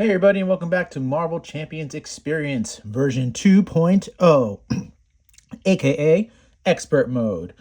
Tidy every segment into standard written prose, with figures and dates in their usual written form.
Hey everybody, and welcome back to Marvel Champions Experience version 2.0, aka Expert Mode.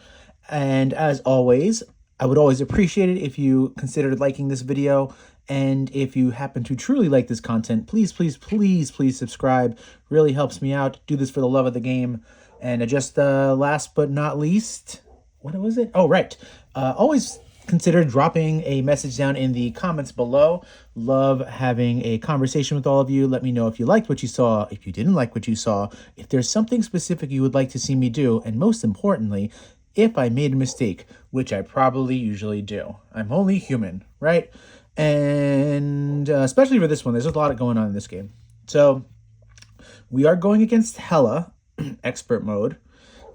And as always, I would always appreciate it if you considered liking this video. And if you happen to truly like this content, please subscribe. Really helps me out. Do this for the love of the game. And just last but not least, what was it? Oh, right. Always consider dropping a message down in the comments below. Love having a conversation with all of you. Let me know if you liked what you saw, if you didn't like what you saw, if there's something specific you would like to see me do, and most importantly, if I made a mistake, which I probably usually do. I'm only human, right? And especially for this one, there's a lot going on in this game. So we are going against Hela, expert mode,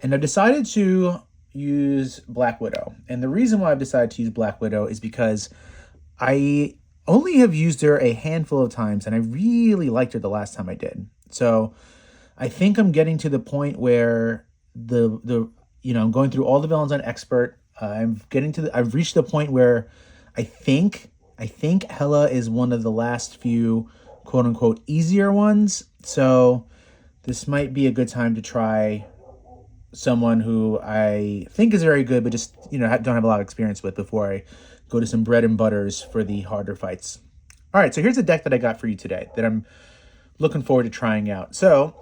and I've decided to use Black Widow. And the reason why I've decided to use Black Widow is because I only have used her a handful of times, and I really liked her the last time I did. So I think I'm getting to the point where I'm going through all the villains on expert. I've reached the point where I think Hela is one of the last few quote unquote easier ones. So this might be a good time to try someone who I think is very good, but just, don't have a lot of experience with before I go to some bread and butters for the harder fights. All right, so here's a deck that I got for you today that I'm looking forward to trying out. So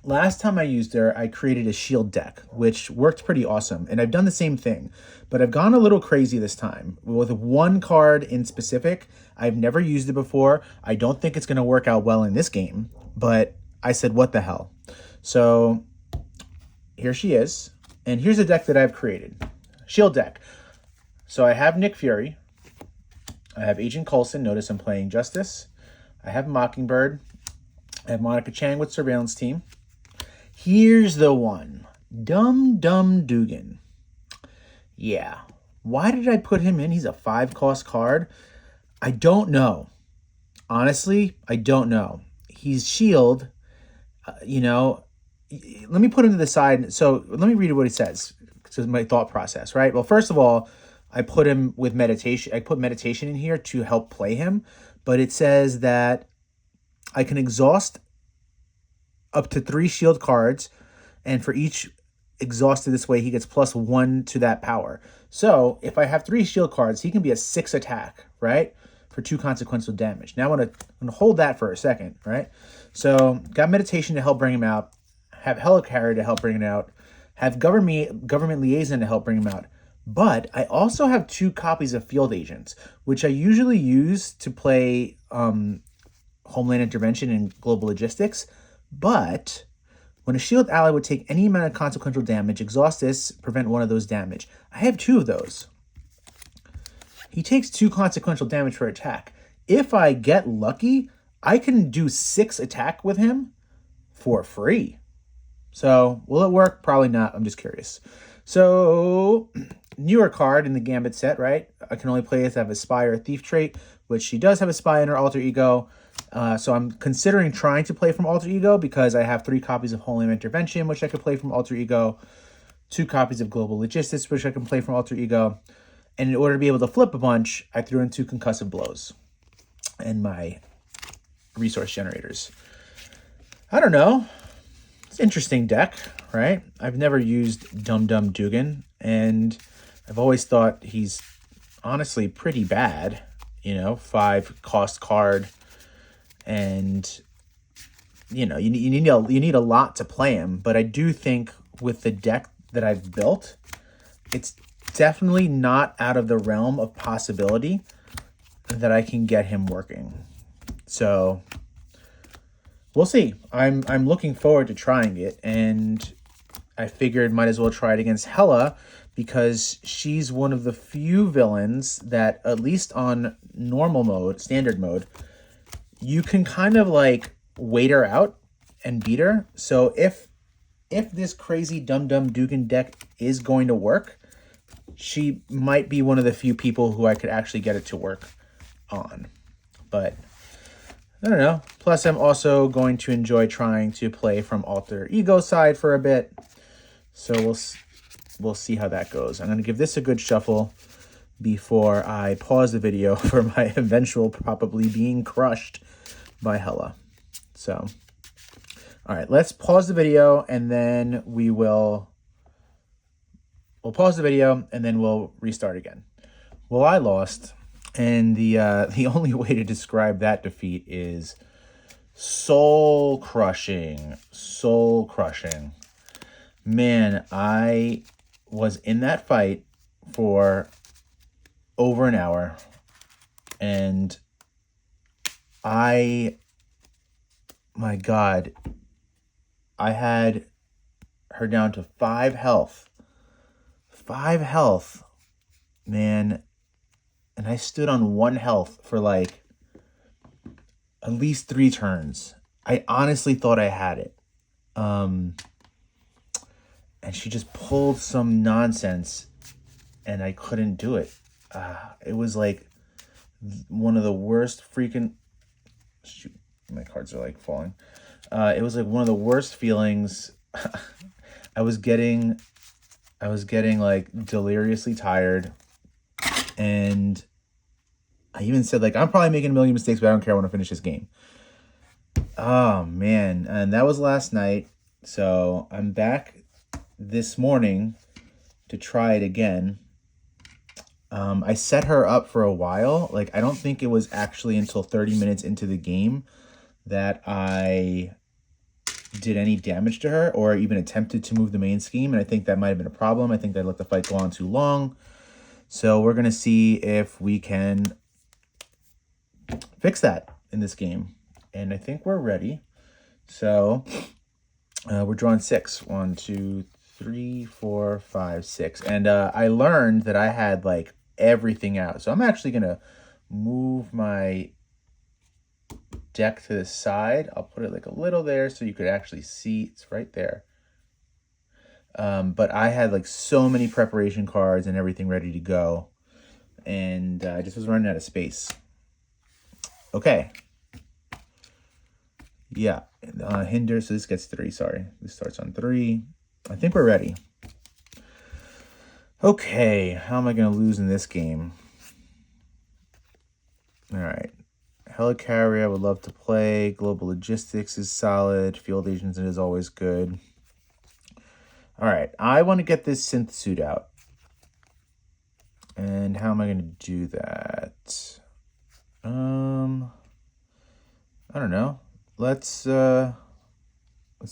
last time I used her, I created a shield deck, which worked pretty awesome. And I've done the same thing, but I've gone a little crazy this time with one card in specific. I've never used it before. I don't think it's going to work out well in this game, but I said, what the hell? So here she is, and here's a deck that I've created. Shield deck. So I have Nick Fury. I have Agent Coulson. Notice I'm playing Justice. I have Mockingbird. I have Monica Chang with Surveillance Team. Here's the one. Dum Dugan. Yeah. Why did I put him in? He's a 5-cost card. I don't know. Honestly, I don't know. He's shield. Let me put him to the side. So let me read what he says. This is my thought process, right? Well, first of all, I put him with meditation. I put meditation in here to help play him, but it says that I can exhaust up to 3 shield cards, and for each exhausted this way, he gets +1 to that power. So if I have 3 shield cards, he can be a 6 attack, right? For 2 consequential damage. Now I'm gonna hold that for a second, right? So got meditation to help bring him out. Have Helicarrier to help bring it out, have government liaison to help bring him out. But I also have 2 copies of Field Agents, which I usually use to play Homeland Intervention and Global Logistics. But when a shield ally would take any amount of consequential damage, exhaust this, prevent 1 of those damage. I have 2 of those. He takes 2 consequential damage for attack. If I get lucky, I can do 6 attack with him for free. So, will it work? Probably not. I'm just curious. So, newer card in the Gambit set, right? I can only play if I have a spy or a thief trait, which she does have a spy in her alter ego. So I'm considering trying to play from alter ego because I have 3 copies of Homeland Intervention, which I could play from alter ego, 2 copies of Global Logistics, which I can play from alter ego. And in order to be able to flip a bunch, I threw in 2 concussive blows and my resource generators. I don't know. Interesting deck, right? I've never used Dum Dugan, and I've always thought he's honestly pretty bad. 5-cost card, and you need a lot to play him. But I do think with the deck that I've built, it's definitely not out of the realm of possibility that I can get him working. So we'll see. I'm looking forward to trying it, and I figured might as well try it against Hela because she's one of the few villains that, at least on normal mode, standard mode, you can kind of like wait her out and beat her. So if this crazy Dum Dugan deck is going to work, she might be one of the few people who I could actually get it to work on. But I don't know. Plus, I'm also going to enjoy trying to play from alter ego side for a bit. So we'll see how that goes. I'm going to give this a good shuffle before I pause the video for my eventual probably being crushed by Hela. So, all right, let's pause the video and then we'll pause the video and then we'll restart again. Well, I lost, and the only way to describe that defeat is soul crushing. Soul crushing. Man, I was in that fight for over an hour, and my God, I had her down to 5 health. 5 health, man. And I stood on 1 health for like at least 3 turns. I honestly thought I had it. And she just pulled some nonsense and I couldn't do it. It was like one of the worst freaking... Shoot, my cards are like falling. It was like one of the worst feelings. I was getting like deliriously tired, and I even said like, I'm probably making a million mistakes, but I don't care. I want to finish this game. Oh man. And that was last night. So I'm back this morning to try it again. I set her up for a while. Like, I don't think it was actually until 30 minutes into the game that I did any damage to her or even attempted to move the main scheme. And I think that might have been a problem. I think I let the fight go on too long. So we're going to see if we can fix that in this game. And I think we're ready. So we're drawing 6. 1, 2, 3, 4, 5, 6. And I learned that I had like everything out. So I'm actually going to move my deck to the side. I'll put it like a little there so you could actually see it's right there. But I had like so many preparation cards and everything ready to go. And I just was running out of space. Okay. Yeah. Hinder. So this gets 3. Sorry. This starts on 3. I think we're ready. Okay. How am I going to lose in this game? All right. Helicarrier, I would love to play. Global Logistics is solid. Field Agents is always good. All right. I want to get this synth suit out. And how am I going to do that? I don't know. Let's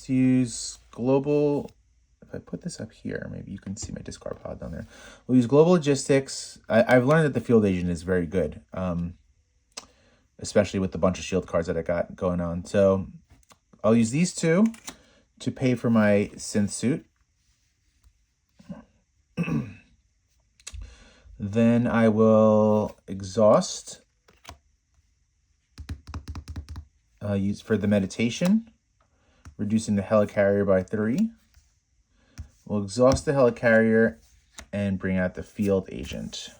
use global. If I put this up here, maybe you can see my discard pod down there. We'll use global logistics. I've learned that the field agent is very good, especially with the bunch of shield cards that I got going on. So I'll use these 2 to pay for my synth suit. Then I will exhaust. Use for the meditation, reducing the Helicarrier by 3. We'll exhaust the Helicarrier and bring out the field agent.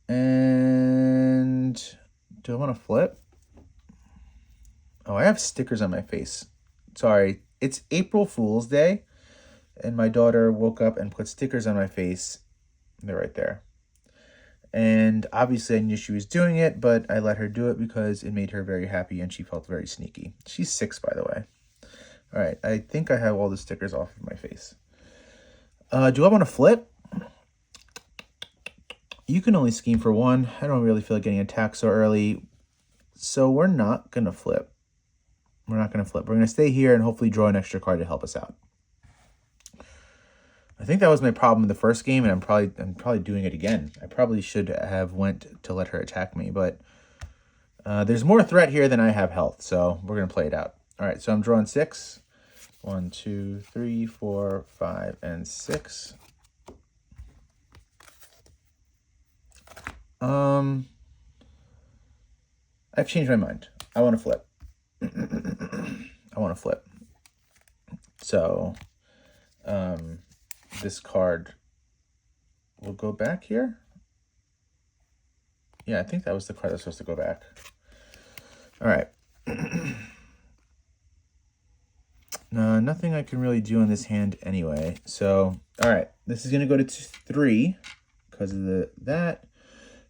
And do I want to flip? Oh, I have stickers on my face. Sorry, it's April Fool's Day, and my daughter woke up and put stickers on my face. They're right there. And obviously I knew she was doing it, but I let her do it because it made her very happy and she felt very sneaky. She's 6, by the way. All right, I think I have all the stickers off of my face. Do I want to flip? You can only scheme for 1. I don't really feel like getting attacked so early. So we're not going to flip. We're not going to flip. We're going to stay here and hopefully draw an extra card to help us out. I think that was my problem in the first game, and I'm probably doing it again. I probably should have went to let her attack me, but there's more threat here than I have health, so we're going to play it out. All right, so I'm drawing 6. 1, 2, 3, 4, 5, and 6. I've changed my mind. I want to flip. I want to flip. So, this card will go back here. Yeah, I think that was the card that's supposed to go back. All right. Nothing I can really do on this hand anyway. So, all right. This is going to go to 3 because of that.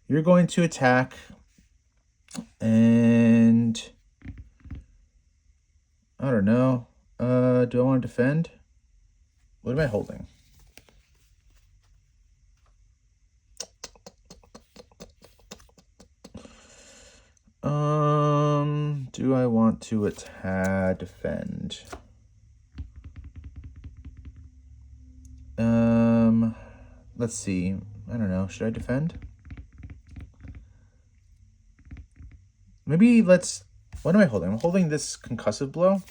You're going to attack. And I don't know. Do I want to defend? What am I holding? Do I want to attack, defend? Let's see. I don't know. Should I defend? Maybe let's... What am I holding? I'm holding this concussive blow.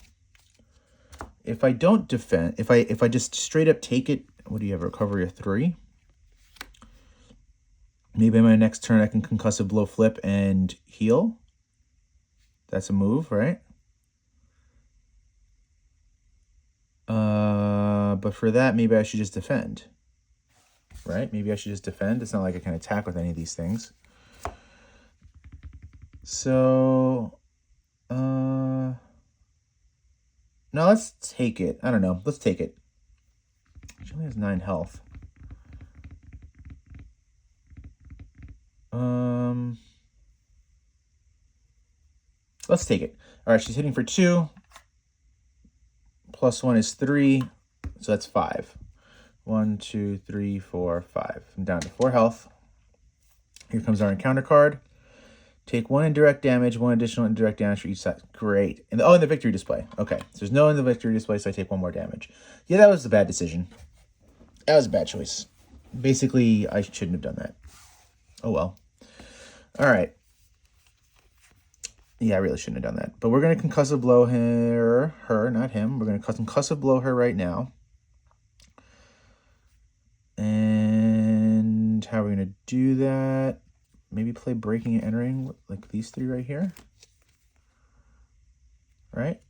If I don't defend, if I just straight up take it, what do you have? Recovery of 3. Maybe on my next turn I can concussive blow flip and heal. That's a move, right? But for that, maybe I should just defend. Right? Maybe I should just defend. It's not like I can attack with any of these things. So, no, let's take it. I don't know. Let's take it. She only has 9 health. Let's take it. All right, she's hitting for 2. Plus 1 is 3, so that's 5. 1, 2, 3, 4, 5. I'm down to 4 health. Here comes our encounter card. Take 1 indirect damage, 1 additional indirect damage for each side. Great. And in the victory display. Okay, so there's no in the victory display, so I take 1 more damage. Yeah, that was a bad decision. That was a bad choice. Basically, I shouldn't have done that. Oh well. All right. Yeah, I really shouldn't have done that. But we're going to concussive blow her, not him. We're going to concussive blow her right now. And how are we going to do that? Maybe play breaking and entering like these 3 right here. Right?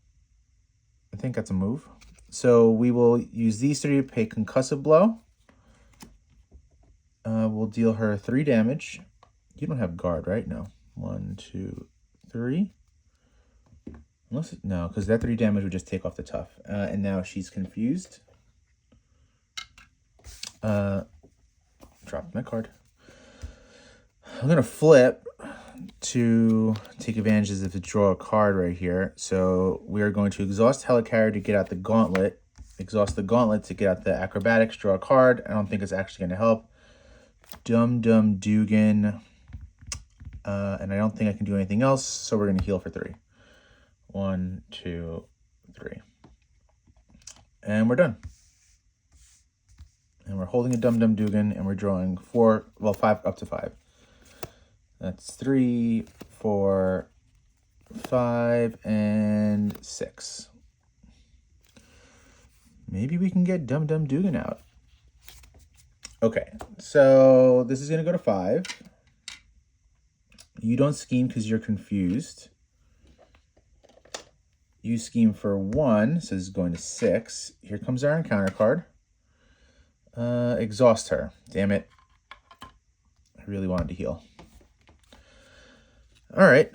I think that's a move. So we will use these 3 to pay concussive blow. We'll deal her 3 damage. You don't have guard, right? No. 1, 2, 3. Unless no, because that 3 damage would just take off the tough. And now she's confused. Dropped my card. I'm gonna flip to take advantage of to draw a card right here. So we are going to exhaust Helicarrier to get out the gauntlet. Exhaust the gauntlet to get out the acrobatics, draw a card. I don't think it's actually gonna help. Dum Dum Dugan. And I don't think I can do anything else, so we're gonna heal for 3. 1, 2, 3. And we're done. And we're holding a Dum Dum Dugan, and we're drawing 5 up to 5. That's 3, 4, 5, and 6. Maybe we can get Dum Dum Dugan out. Okay, so this is going to go to 5. You don't scheme because you're confused. You scheme for 1, so this is going to 6. Here comes our encounter card. Exhaust her. Damn it. I really wanted to heal. All right.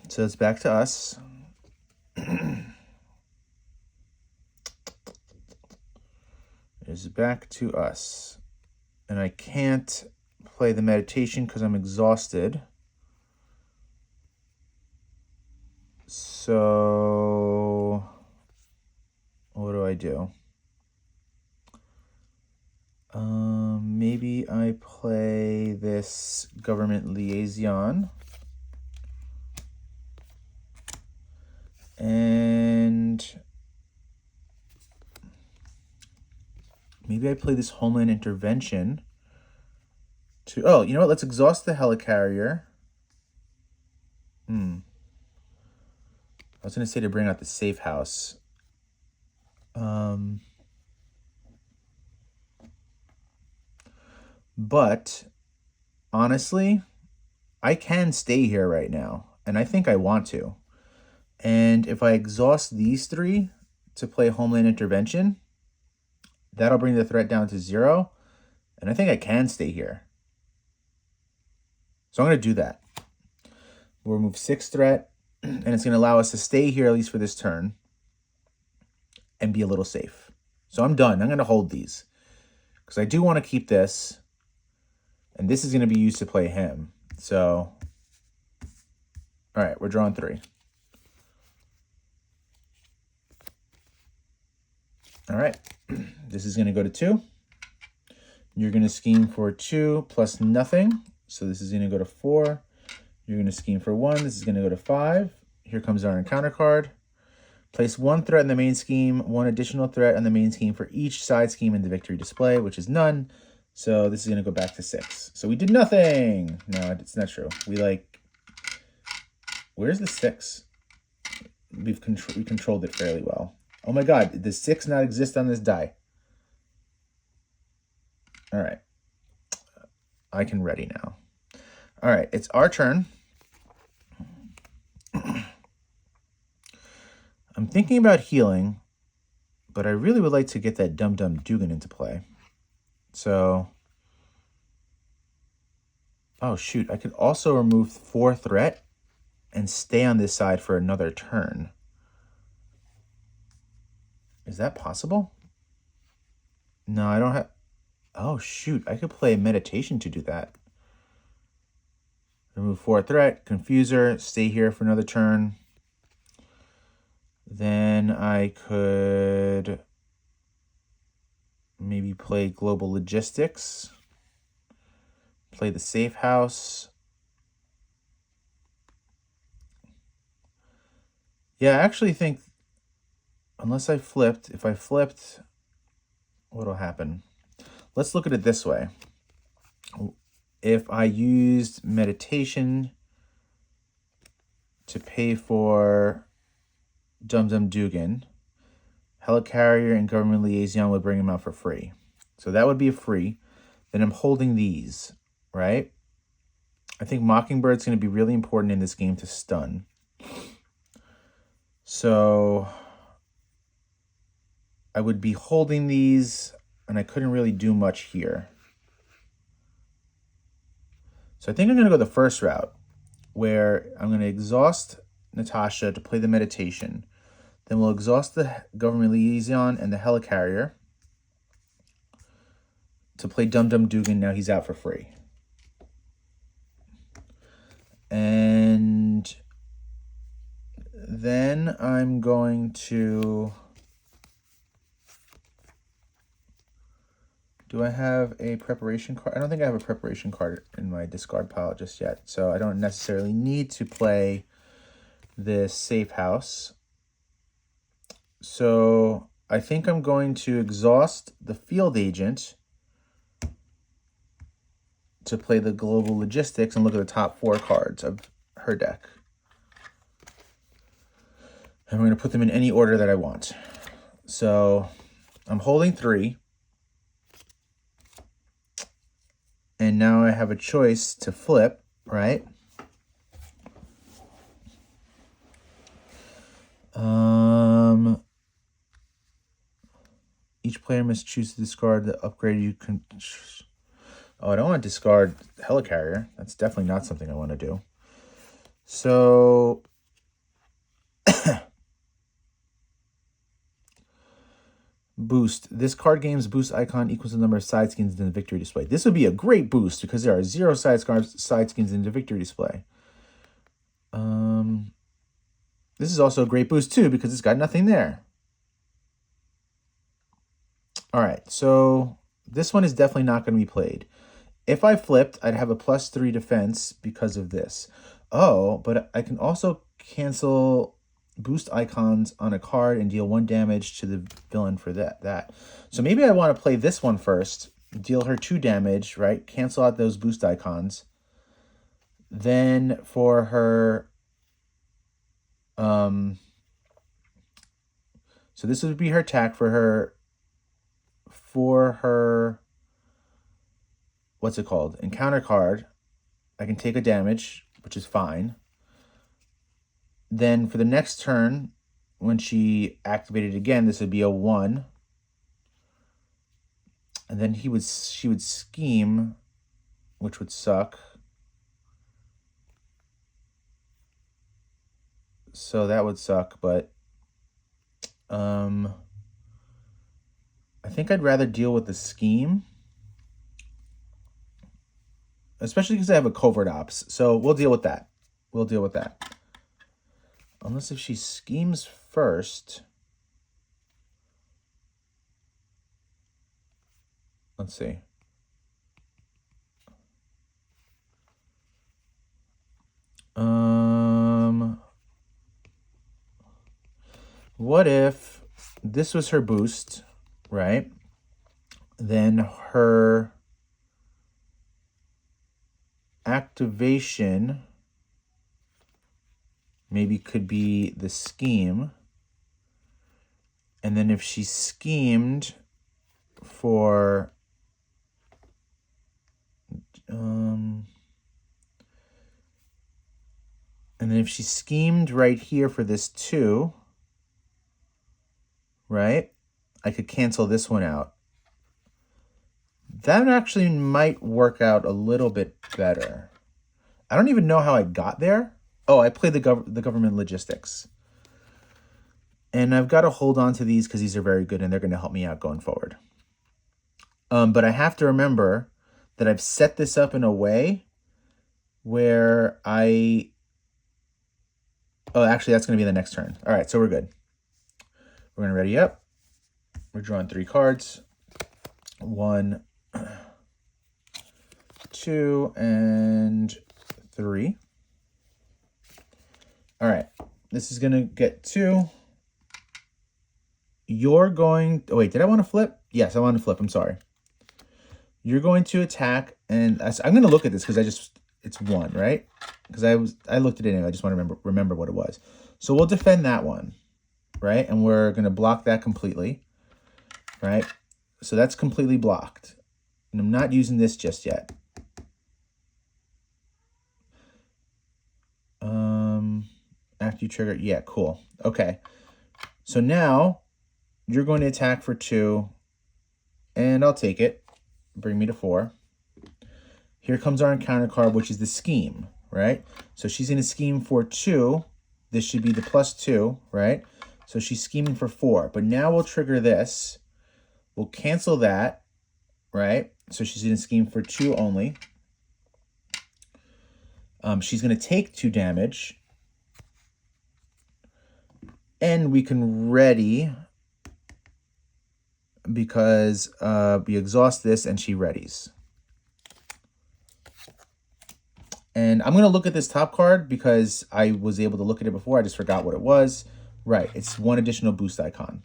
So it's back to us. It's back to us. And I can't play the meditation because I'm exhausted. So what do I do? Maybe I play this government liaison. And maybe I play this homeland intervention to... Oh, you know what? Let's exhaust the helicarrier. I was going to say to bring out the safe house. But honestly, I can stay here right now, and I think I want to. And if I exhaust these 3 to play Homeland Intervention, that'll bring the threat down to 0, and I think I can stay here. So I'm going to do that. We'll remove 6 threat, and it's going to allow us to stay here at least for this turn and be a little safe. So I'm done. I'm going to hold these because I do want to keep this. And this is going to be used to play him. So All right, we're drawing 3. All right, this is going to go to 2. You're going to scheme for 2 plus nothing. So this is going to go to 4. You're going to scheme for 1. This is going to go to 5. Here comes our encounter card. Place 1 threat in the main scheme, 1 additional threat on the main scheme for each side scheme in the victory display, which is none. So this is going to go back to 6. So we did nothing. No, it's not true. Where's the 6? We controlled it fairly well. Oh my god, does 6 not exist on this die? All right. I can ready now. All right, it's our turn. I'm thinking about healing, but I really would like to get that Dum Dum Dugan into play. So, oh shoot, I could also remove 4 threat and stay on this side for another turn. Is that possible? No, I don't have... Oh shoot, I could play meditation to do that. Remove 4 threat, Confuser, stay here for another turn. Then I could maybe play Global Logistics, play the Safe House. Yeah, I actually think, unless I flipped, if I flipped, what'll happen? Let's look at it this way. If I used meditation to pay for Dum Dum Dugan, Helicarrier and Government Liaison would bring him out for free. So that would be a free. Then I'm holding these, right? I think Mockingbird's going to be really important in this game to stun. So I would be holding these, and I couldn't really do much here. So I think I'm going to go the first route, where I'm going to exhaust Natasha to play the meditation. Then we'll exhaust the Government Liaison and the Helicarrier to play Dum Dum Dugan. Now he's out for free. And then I'm going to... Do I have a preparation card? I don't think I have a preparation card in my discard pile just yet. So I don't necessarily need to play this Safe House. So I think I'm going to exhaust the Field Agent to play the Global Logistics and look at the top 4 cards of her deck. And we're going to put them in any order that I want. So I'm holding 3. And now I have a choice to flip, right? Each player must choose to discard the upgrade you can... Oh, I don't want to discard Helicarrier. That's definitely not something I want to do. So... Boost. This card game's boost icon equals the number of side skins in the victory display. This would be a great boost because there are 0 side skins in the victory display. This is also a great boost too because it's got nothing there. All right, so this one is definitely not going to be played. If I flipped, I'd have a +3 defense because of this. Oh, but I can also cancel boost icons on a card and deal 1 damage to the villain for that. So maybe I want to play this one first, deal her 2 damage, right? Cancel out those boost icons. Then for her, so this would be her attack for her, what's it called? Encounter card. I can take a damage, which is fine. Then for the next turn, when she activated again, this would be a 1. And then she would scheme, which would suck. So that would suck, but I think I'd rather deal with the scheme. Especially because I have a covert ops. So we'll deal with that. Unless if she schemes first. Let's see. What if this was her boost, right? Then her activation maybe could be the scheme. And then if she schemed for and then if she schemed right here for this 2, right? I could cancel this one out. That actually might work out a little bit better. I don't even know how I got there. Oh, I played the government logistics. And I've got to hold on to these because these are very good and they're going to help me out going forward. But I have to remember that I've set this up in a way where oh, actually, that's going to be the next turn. All right, so we're good. We're going to ready up. We're drawing 3 cards. 1, 2, and 3. All right, this is going to get 2. You're going... Oh, wait, did I want to flip? Yes, I want to flip. I'm sorry. You're going to attack, and I'm going to look at this because it's 1, right? Because I looked at it anyway. I just want to remember what it was. So we'll defend that one, right? And we're going to block that completely, right? So that's completely blocked. And I'm not using this just yet. After you trigger, yeah, cool. Okay. So now you're going to attack for 2, and I'll take it. Bring me to 4. Here comes our encounter card, which is the scheme, right? So she's going to scheme for 2. This should be the +2, right? So she's scheming for 4. But now we'll trigger this. We'll cancel that, right? So she's going to scheme for 2 only. She's going to take 2 damage. And we can ready because we exhaust this and she readies. And I'm going to look at this top card because I was able to look at it before. I just forgot what it was. Right, it's 1 additional boost icon.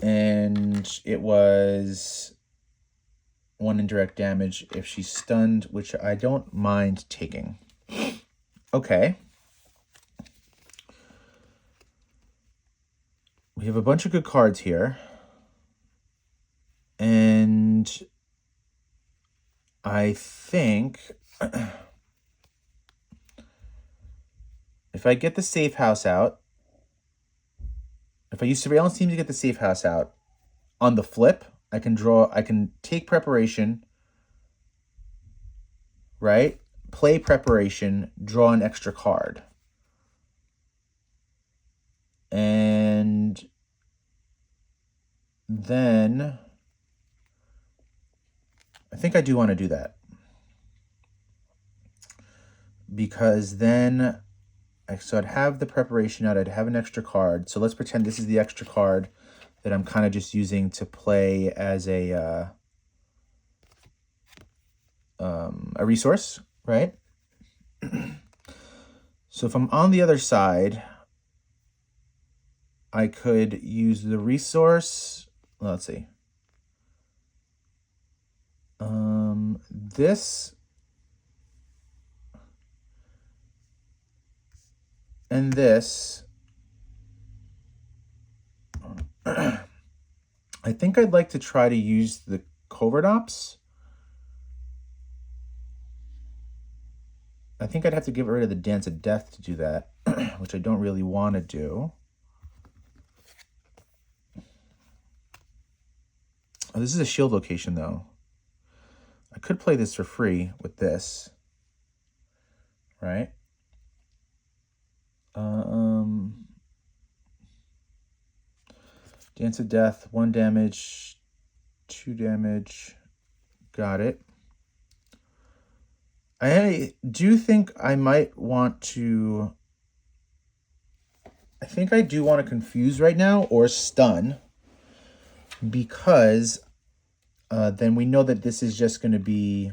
And it was 1 indirect damage if she's stunned, which I don't mind taking. Okay. We have a bunch of good cards here. And I think if I get the safe house out, if I use surveillance team to get the safe house out, on the flip, I can take preparation, right? Play preparation, draw an extra card. And then I think I do want to do that. Because then, so I'd have the preparation out, I'd have an extra card. So let's pretend this is the extra card that I'm kind of just using to play as a resource, right? So if I'm on the other side, I could use the resource. Let's see. This and this. I think I'd like to try to use the covert ops. I think I'd have to get rid of the Dance of Death to do that, which I don't really want to do. Oh, this is a shield location, though. I could play this for free with this, right? Dance of Death, 1 damage, 2 damage. Got it. I do think I might want to I think I do want to confuse right now or stun, because then we know that this is just going to be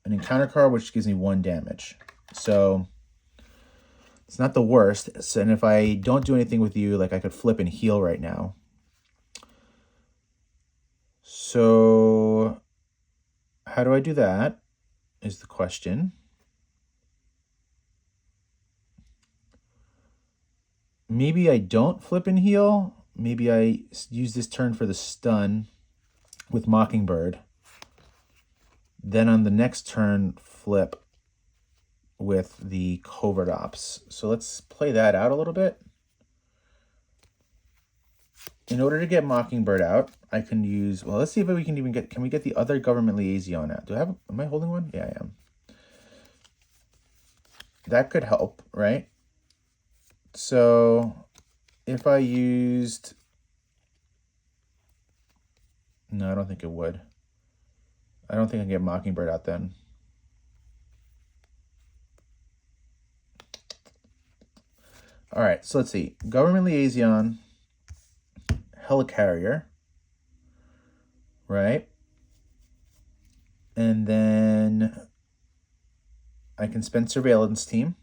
an encounter card, which gives me 1 damage. So it's not the worst. So, and if I don't do anything with you, like I could flip and heal right now. So how do I do that is the question. Maybe I don't flip and heal. Maybe I use this turn for the stun with Mockingbird. Then on the next turn, flip with the Covert Ops. So let's play that out a little bit. In order to get Mockingbird out, I can use, well, let's see if we can even get, can we get the other government liaison out? Do I have, am I holding one? Yeah, I am. That could help, right? So if I used, no, I don't think it would. I don't think I can get Mockingbird out then. All right, so let's see. Government liaison, helicarrier, right? And then I can spend surveillance team.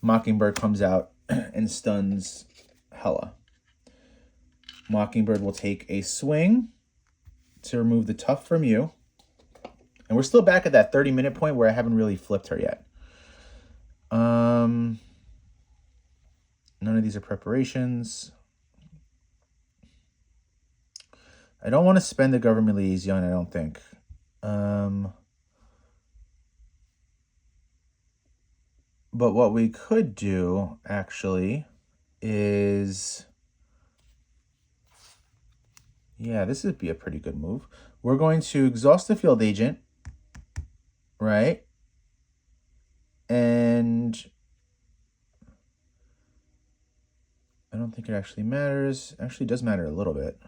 Mockingbird comes out and stuns Hela. Mockingbird will take a swing to remove the tough from you. And we're still back at that 30-minute point where I haven't really flipped her yet. None of these are preparations. I don't want to spend the government liaison, I don't think. But what we could do, actually, is... yeah, this would be a pretty good move. We're going to exhaust the field agent, right? And I don't think it actually matters. Actually, it does matter a little bit.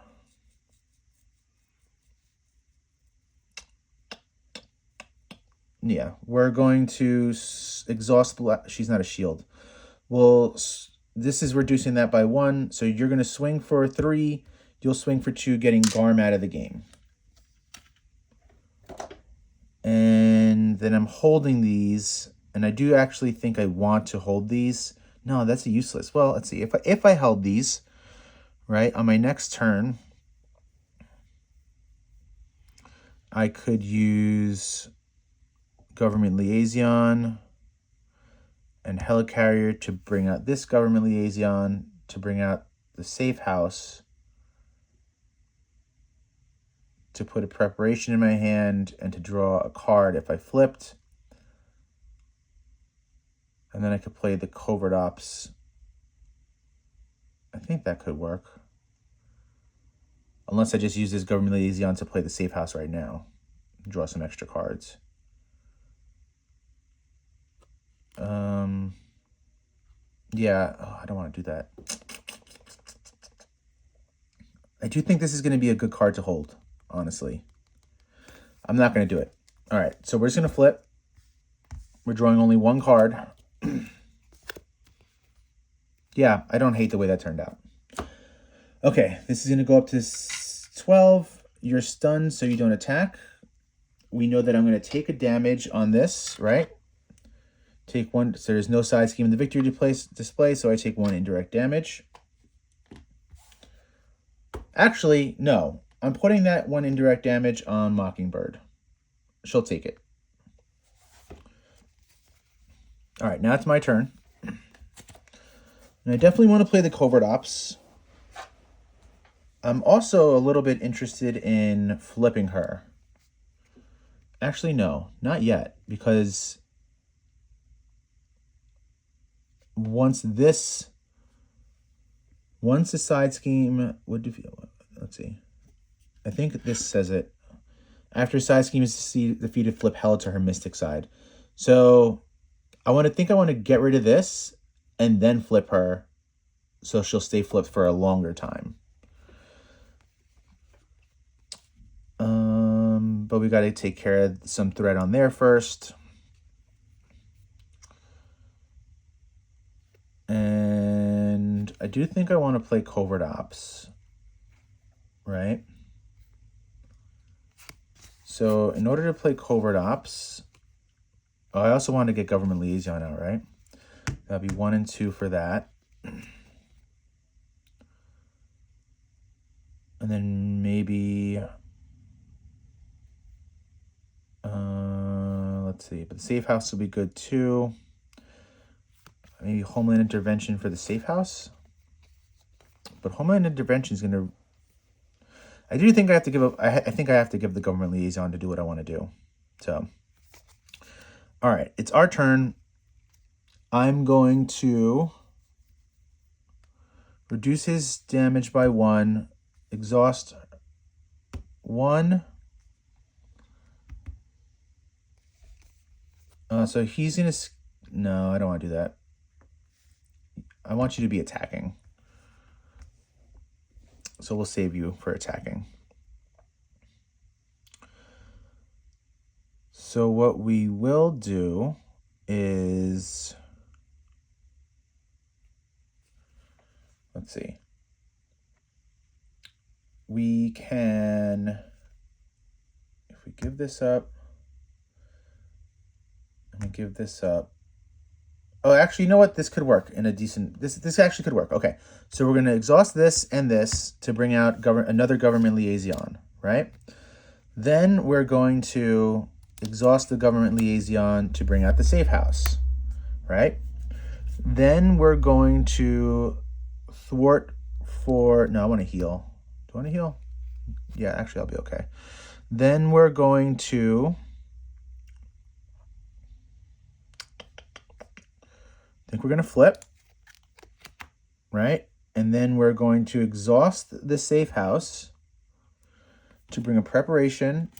Yeah, we're going to exhaust... she's not a shield. Well, this is reducing that by 1. So you're going to swing for 3. You'll swing for 2, getting Garm out of the game. And then I'm holding these. And I do actually think I want to hold these. No, that's useless. Well, let's see. If I held these, right, on my next turn, I could use government liaison and helicarrier to bring out this government liaison, to bring out the safe house, to put a preparation in my hand, and to draw a card if I flipped. And then I could play the Covert Ops. I think that could work. Unless I just use this government liaison to play the safe house right now. Draw some extra cards. Yeah, oh, I don't want to do that. I do think this is going to be a good card to hold, honestly. I'm not going to do it. All right, so we're just going to flip. We're drawing only 1 card. Yeah, I don't hate the way that turned out. Okay, this is going to go up to 12. You're stunned, so you don't attack. We know that I'm going to take a damage on this, right? Take 1, so there's no side scheme in the victory display, so I take 1 indirect damage. Actually, no. I'm putting that 1 indirect damage on Mockingbird. She'll take it. All right, now it's my turn. And I definitely want to play the Covert Ops. I'm also a little bit interested in flipping her. Actually, no, not yet, because once the side scheme would defeat, let's see. I think this says it. After side scheme is defeated, flip Hela to her mystic side. So I want to get rid of this and then flip her, so she'll stay flipped for a longer time. But we got to take care of some threat on there first. And I do think I want to play Covert Ops, right? So in order to play Covert Ops, oh, I also want to get Government Liaison out, right? That'd be 1 and 2 for that. And then maybe, let's see, but the safe house will be good too. Maybe Homeland Intervention for the safe house. But Homeland Intervention is going to, I do think I have to give up, I think I have to give the Government Liaison to do what I want to do. So, all right, it's our turn. I'm going to reduce his damage by 1, exhaust 1. So he's going to, no, I don't want to do that. I want you to be attacking. So we'll save you for attacking. So what we will do is, let's see. We can, if we give this up, and give this up. Oh, actually, you know what? This could work in a decent, this actually could work. Okay, so we're going to exhaust this and this to bring out another Government Liaison, right? Then we're going to exhaust the Government Liaison to bring out the safe house, right? Then we're going to thwart for, no, I want to heal. Do I want to heal? Yeah, actually, I'll be okay. Then we're going to, I think we're going to flip, right? And then we're going to exhaust the safe house to bring a preparation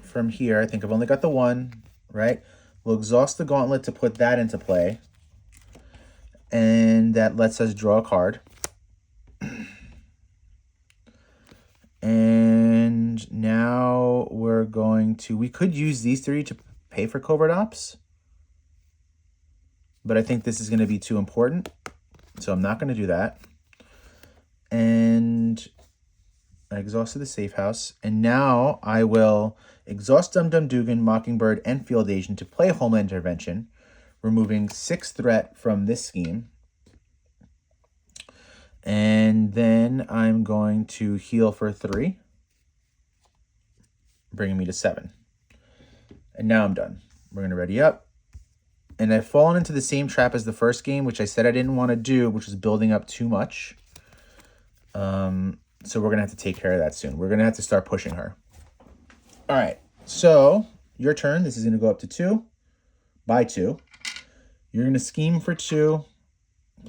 from here. I think I've only got the 1, right? We'll exhaust the gauntlet to put that into play. And that lets us draw a card. And now we're going to, we could use these 3 to pay for Covert Ops. But I think this is going to be too important. So I'm not going to do that. And I exhausted the safe house. And now I will exhaust Dum Dum Dugan, Mockingbird, and Field Agent to play Homeland Intervention, removing 6 threat from this scheme. And then I'm going to heal for 3, bringing me to 7. And now I'm done. We're going to ready up. And I've fallen into the same trap as the first game, which I said I didn't want to do, which was building up too much. So we're going to have to take care of that soon. We're going to have to start pushing her. All right. So your turn. This is going to go up to 2 by 2. You're going to scheme for 2.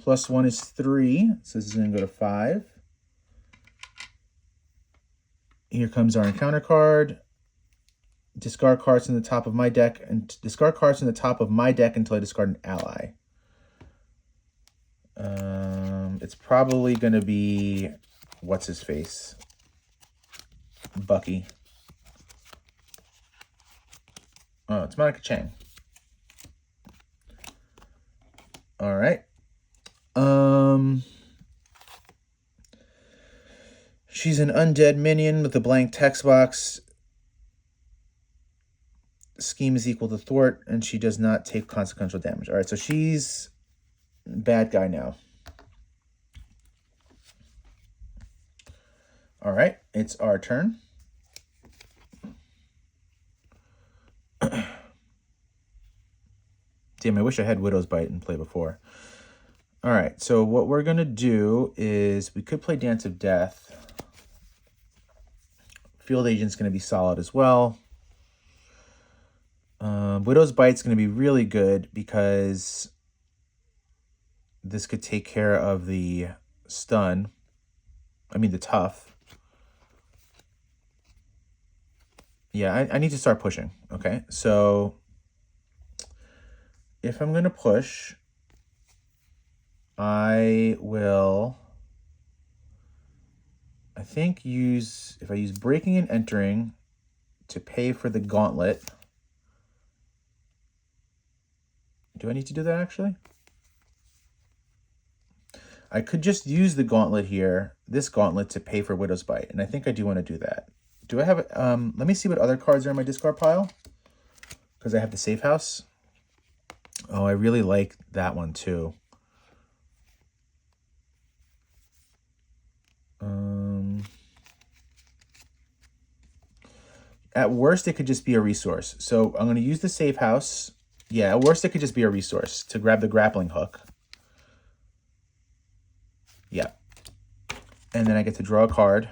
Plus 1 is 3. So this is going to go to 5. Here comes our encounter card. Discard cards from the top of my deck, and discard cards from the top of my deck until I discard an ally. It's probably going to be, what's his face? Bucky. Oh, it's Monica Chang. All right. She's an undead minion with a blank text box. Scheme is equal to thwart, and she does not take consequential damage. All right, so she's bad guy now. All right, it's our turn. Damn, I wish I had Widow's Bite in play before. All right, so what we're going to do is we could play Dance of Death. Field Agent's going to be solid as well. Widow's Bite's going to be really good because this could take care of the stun. I mean, the tough. Yeah, I need to start pushing. Okay, so if I'm going to push, I will, I think if I use breaking and entering to pay for the gauntlet. Do I need to do that actually? I could just use the gauntlet here, this gauntlet, to pay for Widow's Bite, and I think I do want to do that. Do I have, let me see what other cards are in my discard pile, because I have the safe house. Oh, I really like that one too. At worst, it could just be a resource. So I'm going to use the safe house. Yeah, at worst, it could just be a resource to grab the grappling hook. Yeah. And then I get to draw a card.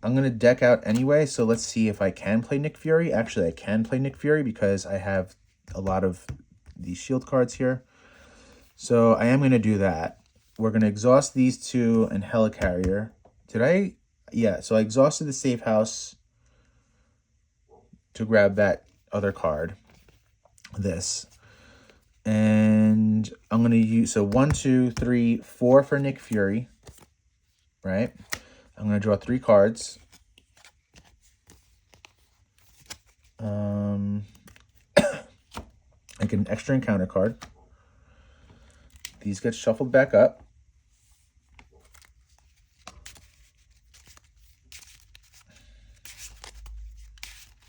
I'm going to deck out anyway, so let's see if I can play Nick Fury. Actually, I can play Nick Fury because I have a lot of these shield cards here. So I am going to do that. We're going to exhaust these two and Helicarrier. Did I? Yeah, so I exhausted the safe house to grab that other card. This. And I'm going to use, so 1, 2, 3, 4 for Nick Fury. Right? I'm going to draw 3 cards. I get an extra encounter card. These get shuffled back up.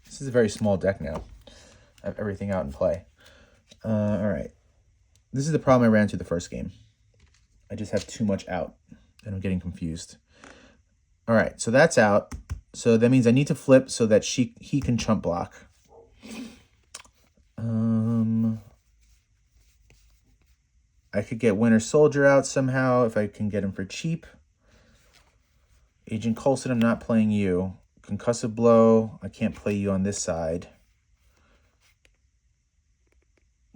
This is a very small deck now. I have everything out in play. All right. This is the problem I ran into the first game. I just have too much out, and I'm getting confused. All right, so that's out. So that means I need to flip so that he can chump block. I could get Winter Soldier out somehow if I can get him for cheap. Agent Coulson, I'm not playing you. Concussive Blow, I can't play you on this side.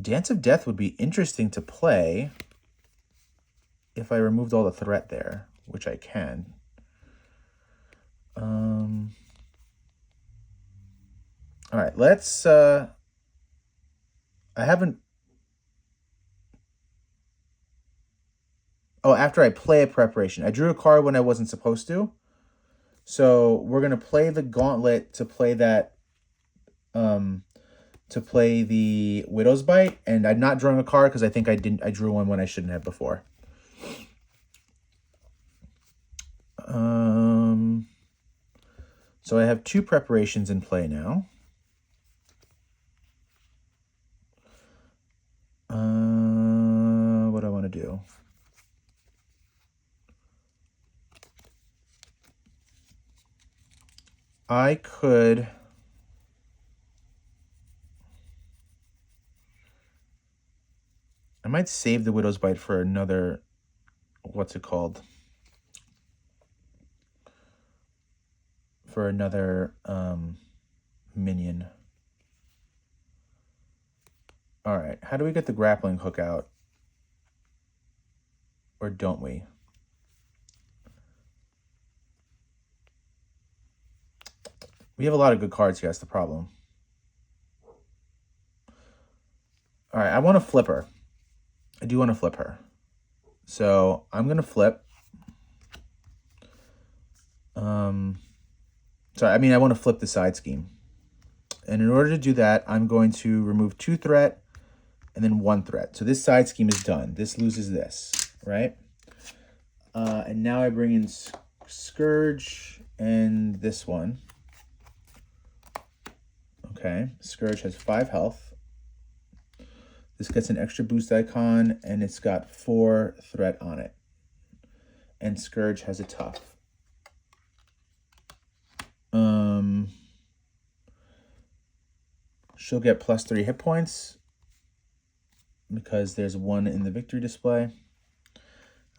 Dance of Death would be interesting to play if I removed all the threat there, which I can. All right, let's... I haven't... Oh, after I play a preparation. I drew a card when I wasn't supposed to. So we're going to play the gauntlet to play that... to play the Widow's Bite, and I'm not drawing a card because I think I drew one when I shouldn't have before. So I have 2 preparations in play now. What do I want to do? I could... I might save the Widow's Bite for another... What's it called? For another minion. All right, how do we get the grappling hook out? Or don't we? We have a lot of good cards here, that's the problem. All right, I want to flip her. I do want to flip her. So I'm going to flip. I want to flip the side scheme. And in order to do that, I'm going to remove 2 threat and then 1 threat. So this side scheme is done. This loses this, right? And now I bring in Scourge and this one. Okay, Scourge has 5 health. This gets an extra boost icon, and it's got 4 threat on it. And Scourge has a tough. She'll get +3 hit points because there's 1 in the victory display.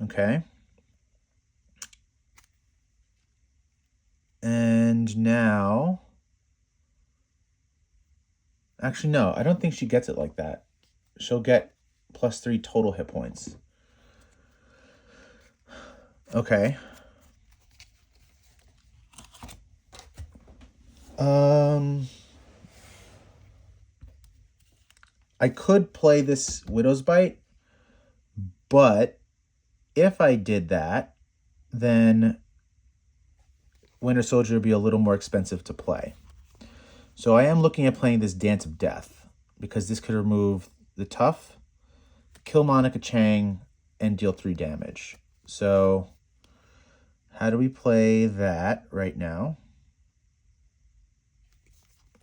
Okay. And now... Actually, no, I don't think she gets it like that. She'll get +3 total hit points. Okay. I could play this Widow's Bite, but if I did that, then Winter Soldier would be a little more expensive to play. So I am looking at playing this Dance of Death, because this could remove the tough, kill Monica Chang, and deal 3 damage. So how do we play that right now?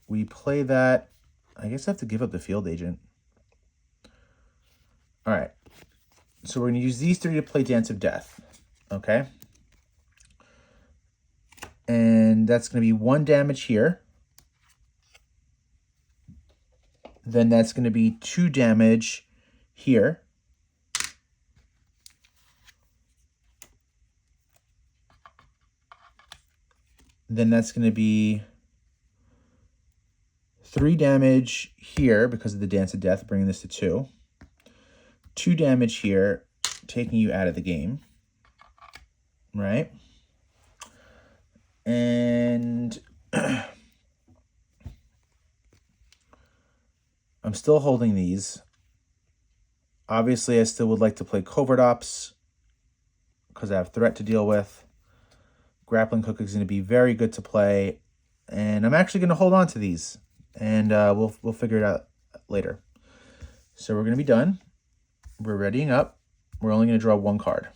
We play that. I guess I have to give up the field agent. All right. So we're going to use these 3 to play Dance of Death. Okay. And that's going to be 1 damage here. Then that's going to be 2 damage here. Then that's going to be 3 damage here because of the Dance of Death, bringing this to 2. 2 damage here, taking you out of the game. Right? And I'm still holding these. Obviously, I still would like to play Covert Ops because I have threat to deal with. Grappling Hook is going to be very good to play. And I'm actually going to hold on to these. And we'll figure it out later. So we're going to be done. We're readying up. We're only going to draw 1 card.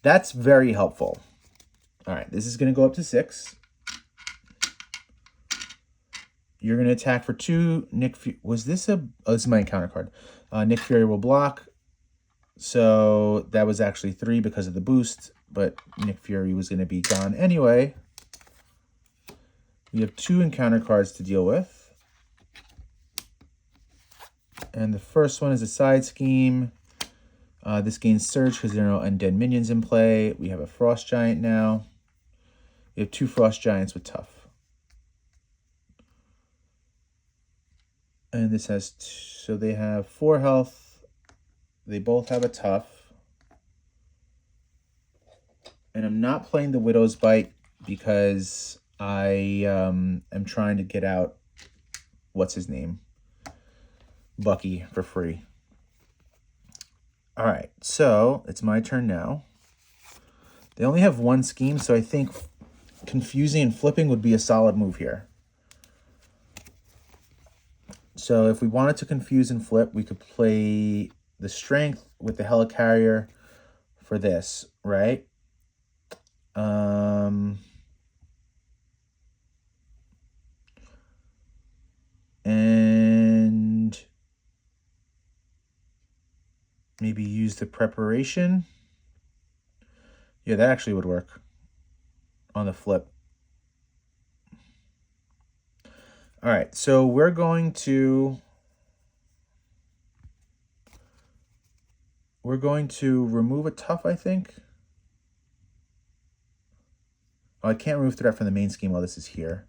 That's very helpful. All right, this is going to go up to 6. You're going to attack for 2. Was this a... Oh, this is my encounter card. Nick Fury will block. So that was actually 3 because of the boost. But Nick Fury was going to be gone anyway. We have 2 encounter cards to deal with. And the first one is a side scheme. This gains Surge because there are no undead minions in play. We have a Frost Giant now. We have 2 Frost Giants with Tough. And this has... So they have 4 health. They both have a Tough. And I'm not playing the Widow's Bite because I am trying to get out... What's his name? Bucky for free. All right, so it's my turn now. They only have 1 scheme, so I think confusing and flipping would be a solid move here. So if we wanted to confuse and flip, we could play the strength with the helicarrier for this, right? And maybe use the preparation. Yeah, that actually would work on the flip. All right, so we're going to remove a Tough, I think. Oh, I can't remove threat from the main scheme while this is here.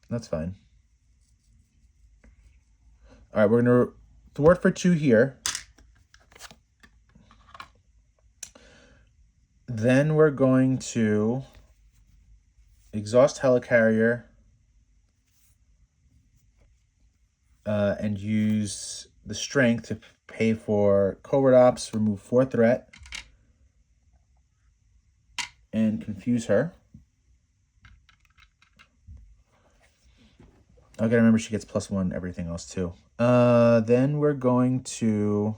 That's fine. All right, we're going to thwart for 2 here. Then we're going to exhaust helicarrier and use the strength to pay for Covert Ops, remove 4 threat, and confuse her. I gotta remember she gets +1 everything else too. Then we're going to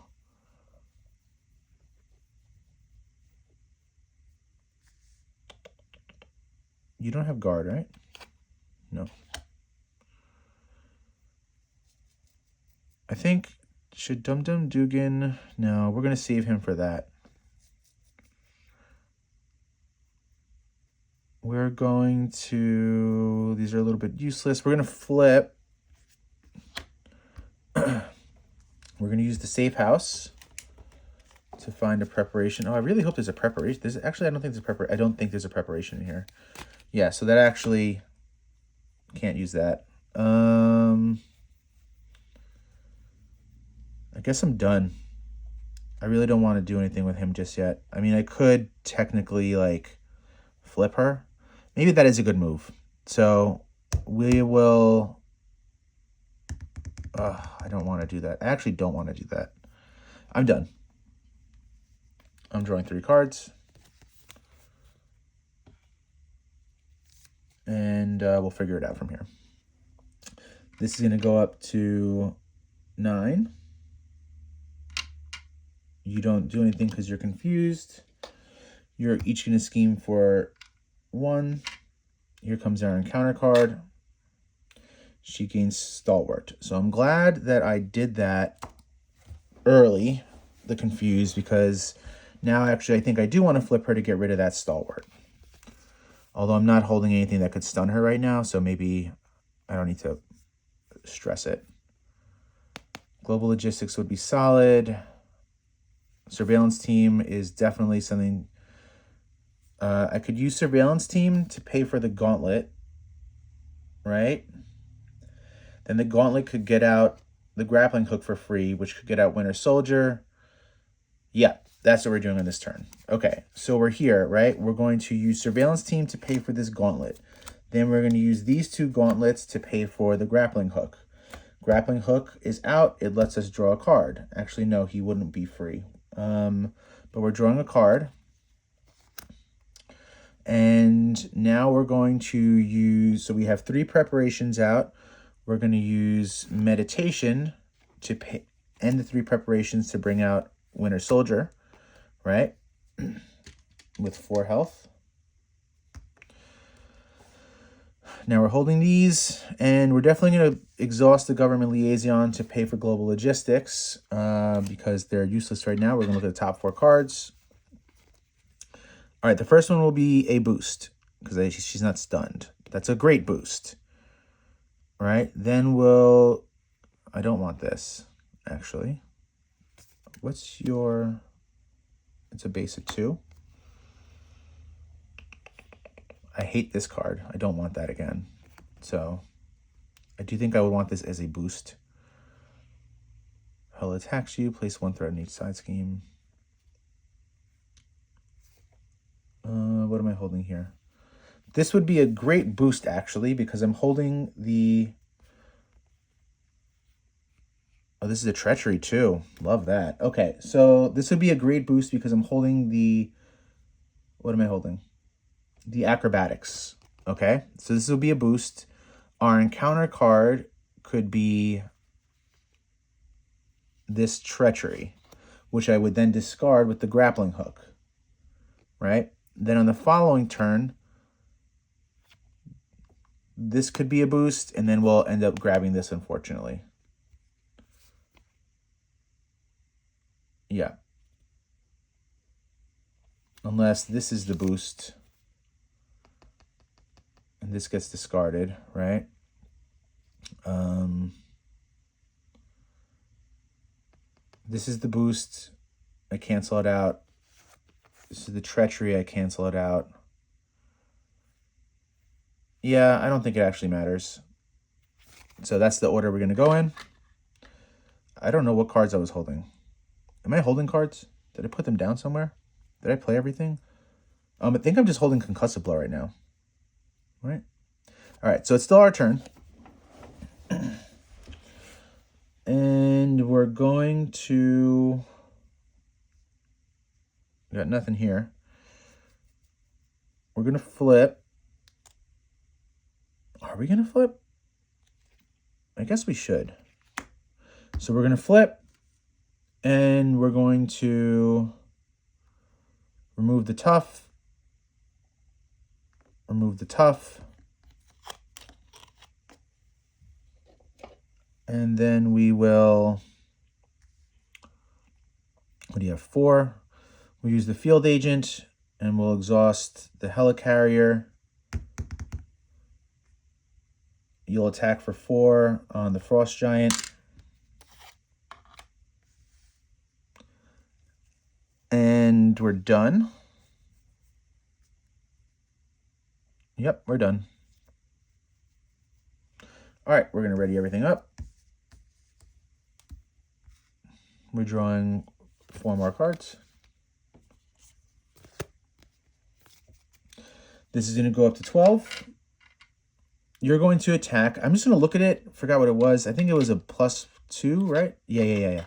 You don't have guard, right? No. I think should Dum Dum Dugan? No, we're gonna save him for that. We're going to... These are a little bit useless. We're going to flip. We're going to use the safe house to find a preparation. Oh, I really hope there's a preparation. Actually, I don't think there's a preparation in here. Yeah, so that actually... Can't use that. I guess I'm done. I really don't want to do anything with him just yet. I mean, I could technically, like, flip her. Maybe that is a good move. So we will... I don't want to do that. I actually don't want to do that. I'm done. I'm drawing 3 cards. And we'll figure it out from here. This is going to go up to 9. You don't do anything because you're confused. You're each going to scheme for 1. Here comes our encounter card. She gains Stalwart. So I'm glad that I did that early, the confused, because now actually I think I do want to flip her to get rid of that Stalwart. Although I'm not holding anything that could stun her right now, so maybe I don't need to stress it. Global Logistics would be solid. Surveillance Team is definitely something. I could use Surveillance Team to pay for the Gauntlet, right? Then the Gauntlet could get out the Grappling Hook for free, which could get out Winter Soldier. Yeah, that's what we're doing on this turn. Okay, so we're here, right? We're going to use Surveillance Team to pay for this Gauntlet. Then we're going to use these 2 gauntlets to pay for the Grappling Hook. Grappling Hook is out. It lets us draw a card. Actually, no, he wouldn't be free. But we're drawing a card. And now we're going to use, so we have 3 preparations out. We're going to use Meditation to end the 3 preparations to bring out Winter Soldier, right? With 4 health. Now we're holding these, and we're definitely going to exhaust the Government Liaison to pay for Global Logistics because they're useless right now. We're going to look at the top 4 cards. All right, the first one will be a boost because she's not stunned. That's a great boost. All right, then we'll... I don't want this, actually. What's your... It's a base of 2. I hate this card. I don't want that again. So I do think I would want this as a boost. Hela attacks you. Place 1 threat on each side scheme. What am I holding here? This would be a great boost, actually, because I'm holding the... Oh, this is a Treachery, too. Love that. Okay, so this would be a great boost because I'm holding the... What am I holding? The Acrobatics. Okay, so this will be a boost. Our encounter card could be this Treachery, which I would then discard with the Grappling Hook, right? Then on the following turn, this could be a boost, and then we'll end up grabbing this, unfortunately. Yeah. Unless this is the boost, and this gets discarded, right? This is the boost. I cancel it out. This is the Treachery. I cancel it out. Yeah, I don't think it actually matters. So that's the order we're going to go in. I don't know what cards I was holding. Am I holding cards? Did I put them down somewhere? Did I play everything? I think I'm just holding Concussive Blow right now. Right? All right, so it's still our turn. And we're going to... We got nothing here. We're going to flip. Are we going to flip? I guess we should. So we're going to flip. And we're going to remove the tough. Remove the tough. And then we will... What do you have? 4. We'll use the Field Agent, and we'll exhaust the Helicarrier. You'll attack for 4 on the Frost Giant. And we're done. Yep, we're done. All right, we're going to ready everything up. We're drawing 4 more cards. This is going to go up to 12. You're going to attack. I'm just going to look at it. Forgot what it was. I think it was a +2, right? Yeah.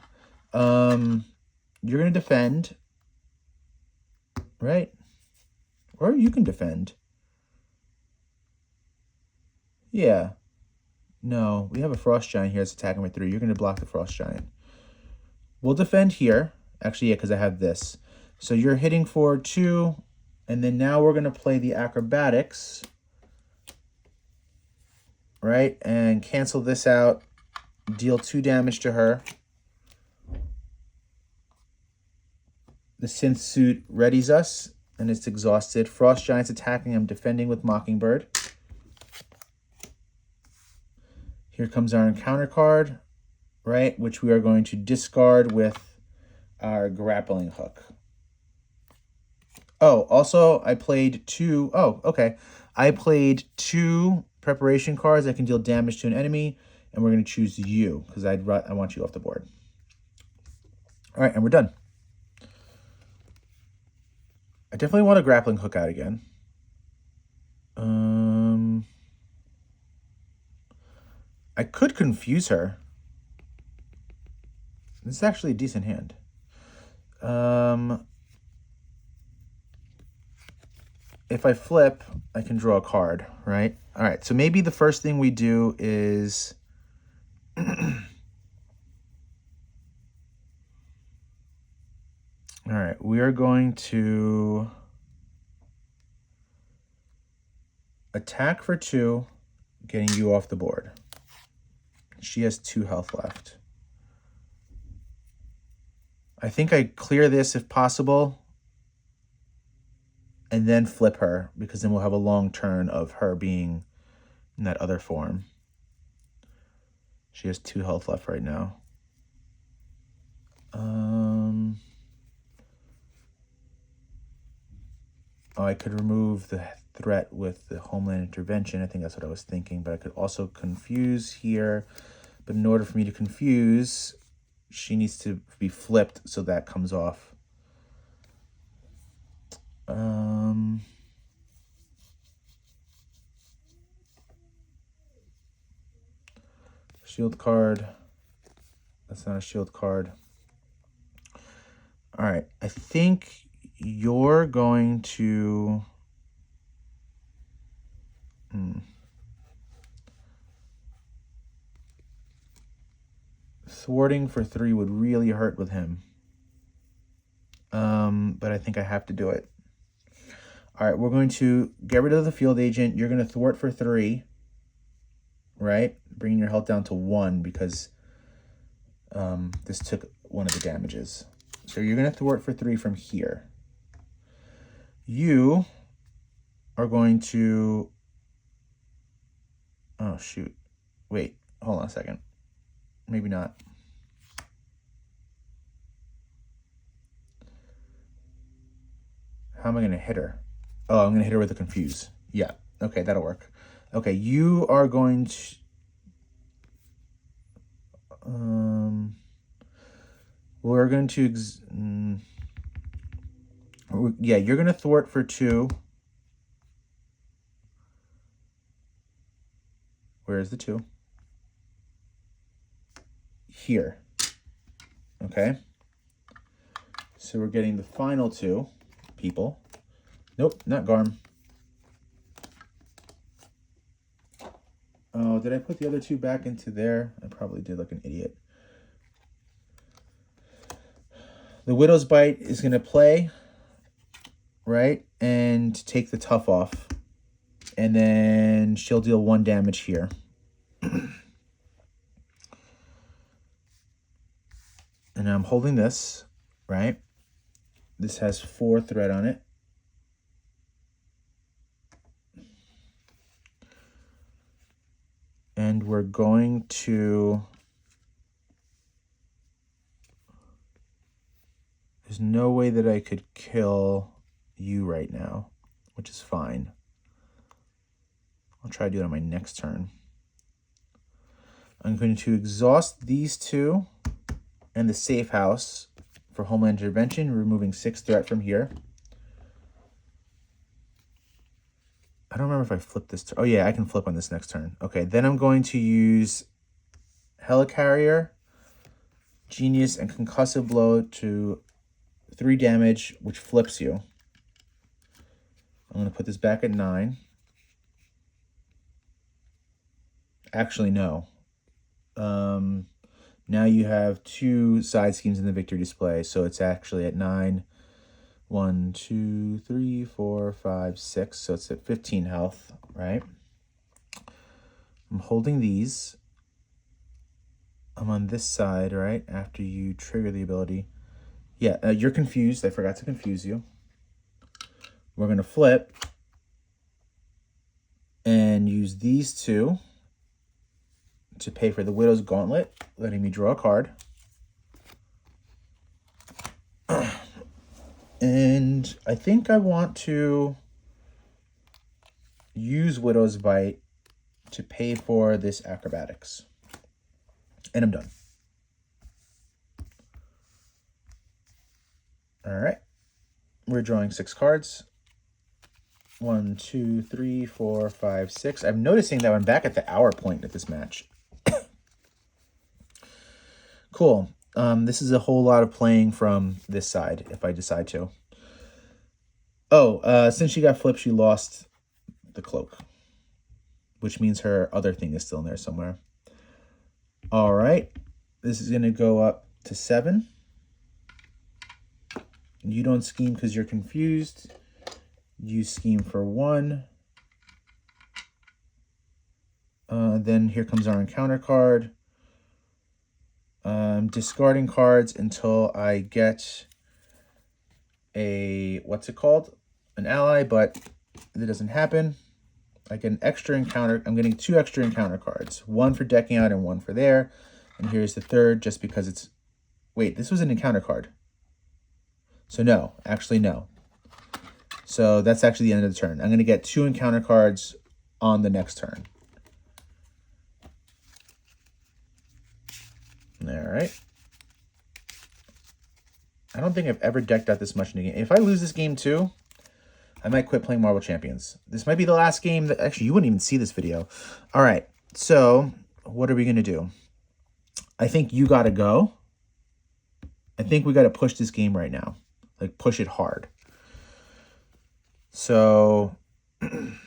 You're going to defend, right? Or you can defend. Yeah. No, we have a Frost Giant here that's attacking with 3. You're going to block the Frost Giant. We'll defend here. Actually, yeah, because I have this. So you're hitting for 2, and then now we're going to play the Acrobatics, right? And cancel this out, deal 2 damage to her. The Synth Suit readies us, and it's exhausted. Frost Giant's attacking. I'm defending with Mockingbird. Here comes our encounter card, right? Which we are going to discard with our grappling hook. Oh, also I played 2. Oh, okay. I played 2 preparation cards that can deal damage to an enemy, and we're going to choose you because I want you off the board. All right, and we're done. I definitely want a grappling hook out again. I could confuse her. This is actually a decent hand. If I flip, I can draw a card, right? All right, so maybe the first thing we do is... All right, we are going to attack for 2, getting you off the board. She has 2 health left. I think I clear this if possible, and then flip her, because then we'll have a long turn of her being in that other form. She has 2 health left right now. Oh, I could remove the threat with the Homeland Intervention. I think that's what I was thinking, but I could also confuse here. But in order for me to confuse, she needs to be flipped so that comes off. Shield card. That's not a shield card. All right, I think you're going to... Thwarting for 3 would really hurt with him. But I think I have to do it. All right, we're going to get rid of the field agent. You're going to thwart for 3, right? Bringing your health down to 1 because this took one of the damages. So you're going to thwart for 3 from here. You are going to... Oh, shoot. Wait, hold on a second. Maybe not. How am I going to hit her? Oh, I'm going to hit her with a confuse. Yeah. Okay, that'll work. Okay, you are going to... we're going to... yeah, you're going to thwart for 2. Where's the 2? Here. Okay. So we're getting the final 2 people. Nope, not Garm. Oh, did I put the other 2 back into there? I probably did like an idiot. The Widow's Bite is going to play, right? And take the tough off. And then she'll deal 1 damage here. And I'm holding this, right? This has 4 threat on it. And we're going to... There's no way that I could kill you right now, which is fine. I'll try to do it on my next turn. I'm going to exhaust these 2 and the safe house for Homeland Intervention, removing 6 threat from here. I don't remember if I flipped this. Oh, yeah, I can flip on this next turn. Okay, then I'm going to use Helicarrier, Genius, and Concussive Blow to 3 damage, which flips you. I'm going to put this back at 9. Actually, no. Now you have 2 side schemes in the victory display, so it's actually at 9. 1, 2, 3, 4, 5, 6. So it's at 15 health, right? I'm holding these. I'm on this side, right? After you trigger the ability. Yeah, you're confused. I forgot to confuse you. We're going to flip and use these 2 to pay for the Widow's Gauntlet, letting me draw a card. And I think I want to use Widow's Bite to pay for this Acrobatics. And I'm done. All right. We're drawing 6 cards. 1, 2, 3, 4, 5, 6. I'm noticing that I'm back at the hour point at this match. Cool. This is a whole lot of playing from this side, if I decide to. Oh, since she got flipped, she lost the cloak, which means her other thing is still in there somewhere. All right. This is going to go up to 7. You don't scheme because you're confused. You scheme for 1. Then here comes our encounter card. Discarding cards until I get a, what's it called? An ally, but it doesn't happen. I get an extra encounter. I'm getting 2 extra encounter cards. 1 for decking out and 1 for there. And here's the third just because it's... Wait, this was an encounter card. So no, actually no. So that's actually the end of the turn. I'm going to get 2 encounter cards on the next turn. All right. I don't think I've ever decked out this much in a game. If I lose this game too, I might quit playing Marvel Champions. This might be the last game that... Actually, you wouldn't even see this video. All right. So what are we going to do? I think you got to go. I think we got to push this game right now. Like, push it hard. So... And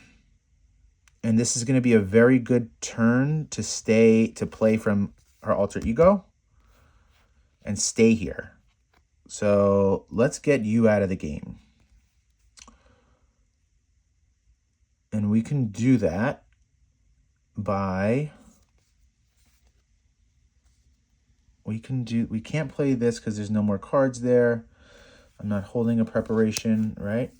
this is going to be a very good turn to play from her alter ego and stay here. So let's get you out of the game. And we can do that by... We can't play this because there's no more cards there. I'm not holding a preparation, right?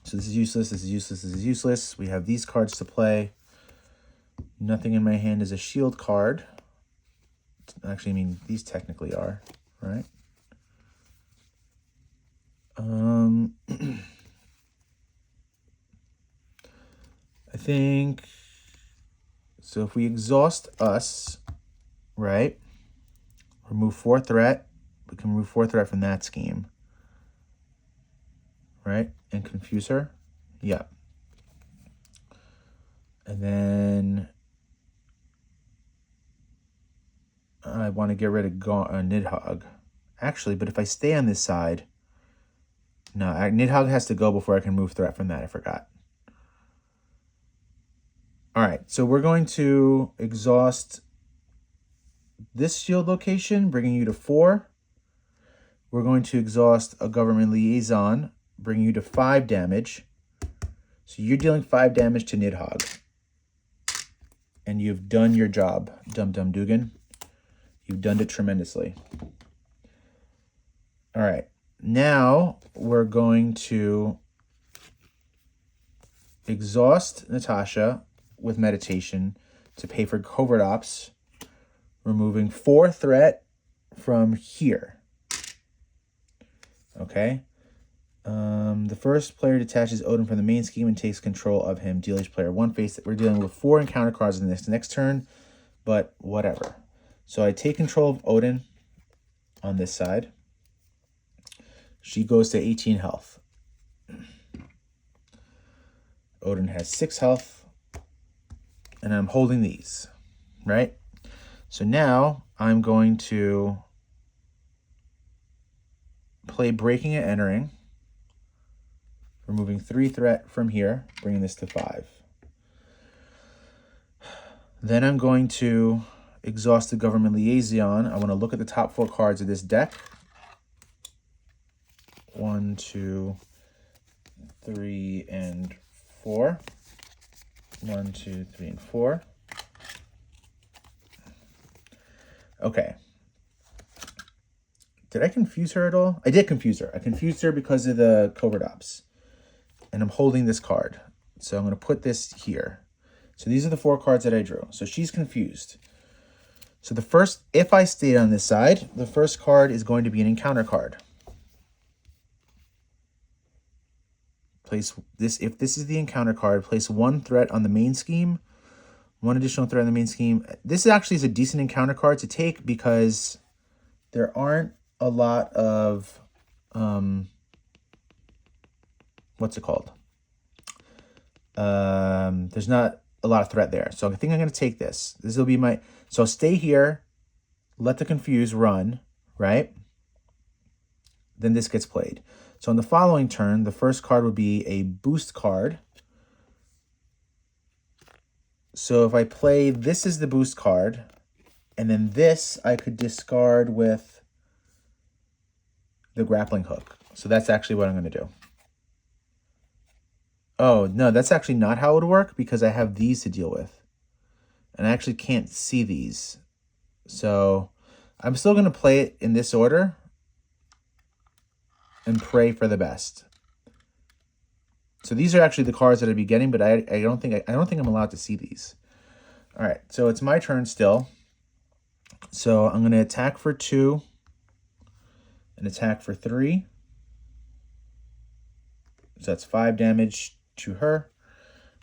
So this is useless, this is useless, this is useless. We have these cards to play. Nothing in my hand is a shield card. Actually, I mean, these technically are, right? I think... So if we exhaust us, right? Remove 4 threat. We can remove 4 threat from that scheme. Right? And confuse her. Yeah. And then I want to get rid of Nidhogg. Actually, but if I stay on this side... No, Nidhogg has to go before I can move threat from that. I forgot. All right, so we're going to exhaust this shield location, bringing you to 4. We're going to exhaust a government liaison, bringing you to 5 damage. So you're dealing 5 damage to Nidhogg. And you've done your job, Dum Dum Dugan. You've done it tremendously. All right, now we're going to exhaust Natasha with meditation to pay for covert ops, removing 4 threat from here. Okay. The first player detaches Odin from the main scheme and takes control of him. Deal each player 1 face. We're dealing with 4 encounter cards in this next turn, but whatever. So I take control of Odin on this side. She goes to 18 health. Odin has 6 health. And I'm holding these, right? So now I'm going to play Breaking and Entering, removing 3 threat from here, bringing this to 5. Then I'm going to exhaust the government liaison. I want to look at the top 4 cards of this deck. 1, 2, 3, and 4. 1, 2, 3, and 4. Okay. Did I confuse her at all? I did confuse her. I confused her because of the covert ops. And I'm holding this card. So I'm going to put this here. So these are the 4 cards that I drew. So she's confused. So the first, if I stayed on this side, the first card is going to be an encounter card. Place this, if this is the encounter card, place 1 threat on the main scheme, 1 additional threat on the main scheme. This actually is a decent encounter card to take because there aren't a lot of, what's it called? There's not a lot of threat there. So I think I'm going to take this. This will be my, so stay here, let the confuse run, right? Then this gets played. So on the following turn, the first card would be a boost card. So if I play, this is the boost card, and then this I could discard with the grappling hook. So that's actually what I'm going to do. Oh, no, that's actually not how it would work because I have these to deal with. And I actually can't see these. So I'm still going to play it in this order and pray for the best. So these are actually the cards that I'd be getting, but I don't think I'm allowed to see these. All right, so it's my turn still. So I'm going to attack for 2 and attack for 3. So that's 5 damage to her.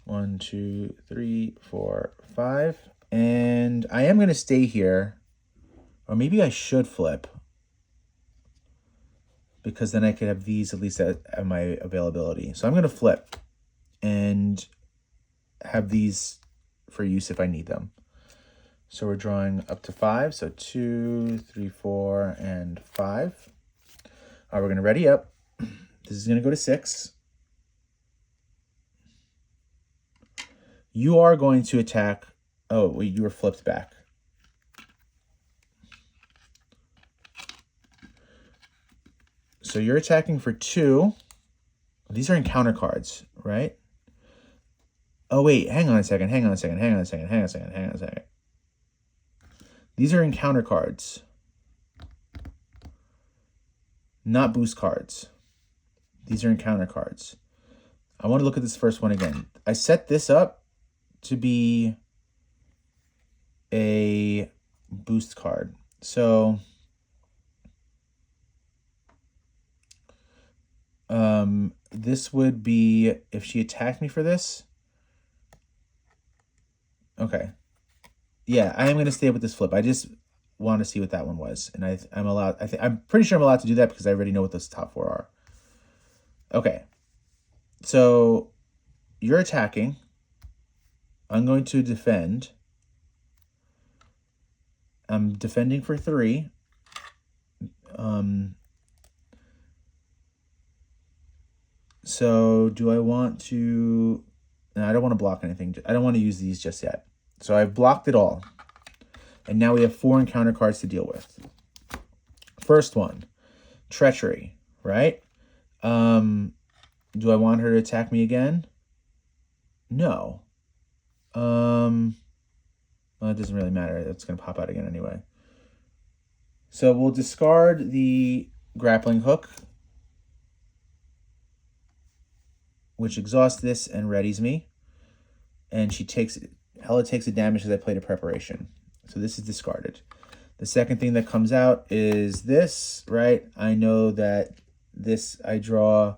1, 2, 3, 4, 5. And I am going to stay here. Or maybe I should flip. Because then I could have these at least at my availability. So I'm going to flip and have these for use if I need them. So we're drawing up to 5. So 2, 3, 4, and 5. All right, we're going to ready up. This is going to go to 6. You are going to attack. Oh, wait, you were flipped back. So you're attacking for 2. These are encounter cards, right? Oh, wait, hang on a second. These are encounter cards, not boost cards. These are encounter cards. I want to look at this first one again. I set this up to be a boost card. So this would be if she attacked me for this. Okay. Yeah, I am going to stay with this flip. I just want to see what that one was. And I'm allowed, I'm pretty sure I'm allowed to do that because I already know what those top 4 are. Okay. So you're attacking. I'm going to defend. I'm defending for 3. So do I want to... No, I don't want to block anything. I don't want to use these just yet. So I've blocked it all. And now we have 4 encounter cards to deal with. First one, treachery, right? Do I want her to attack me again? No. Well, it doesn't really matter. It's going to pop out again anyway. So we'll discard the grappling hook, which exhausts this and readies me. And she takes, Hela takes the damage as I played a preparation. So this is discarded. The second thing that comes out is this, right? I know that this, I draw,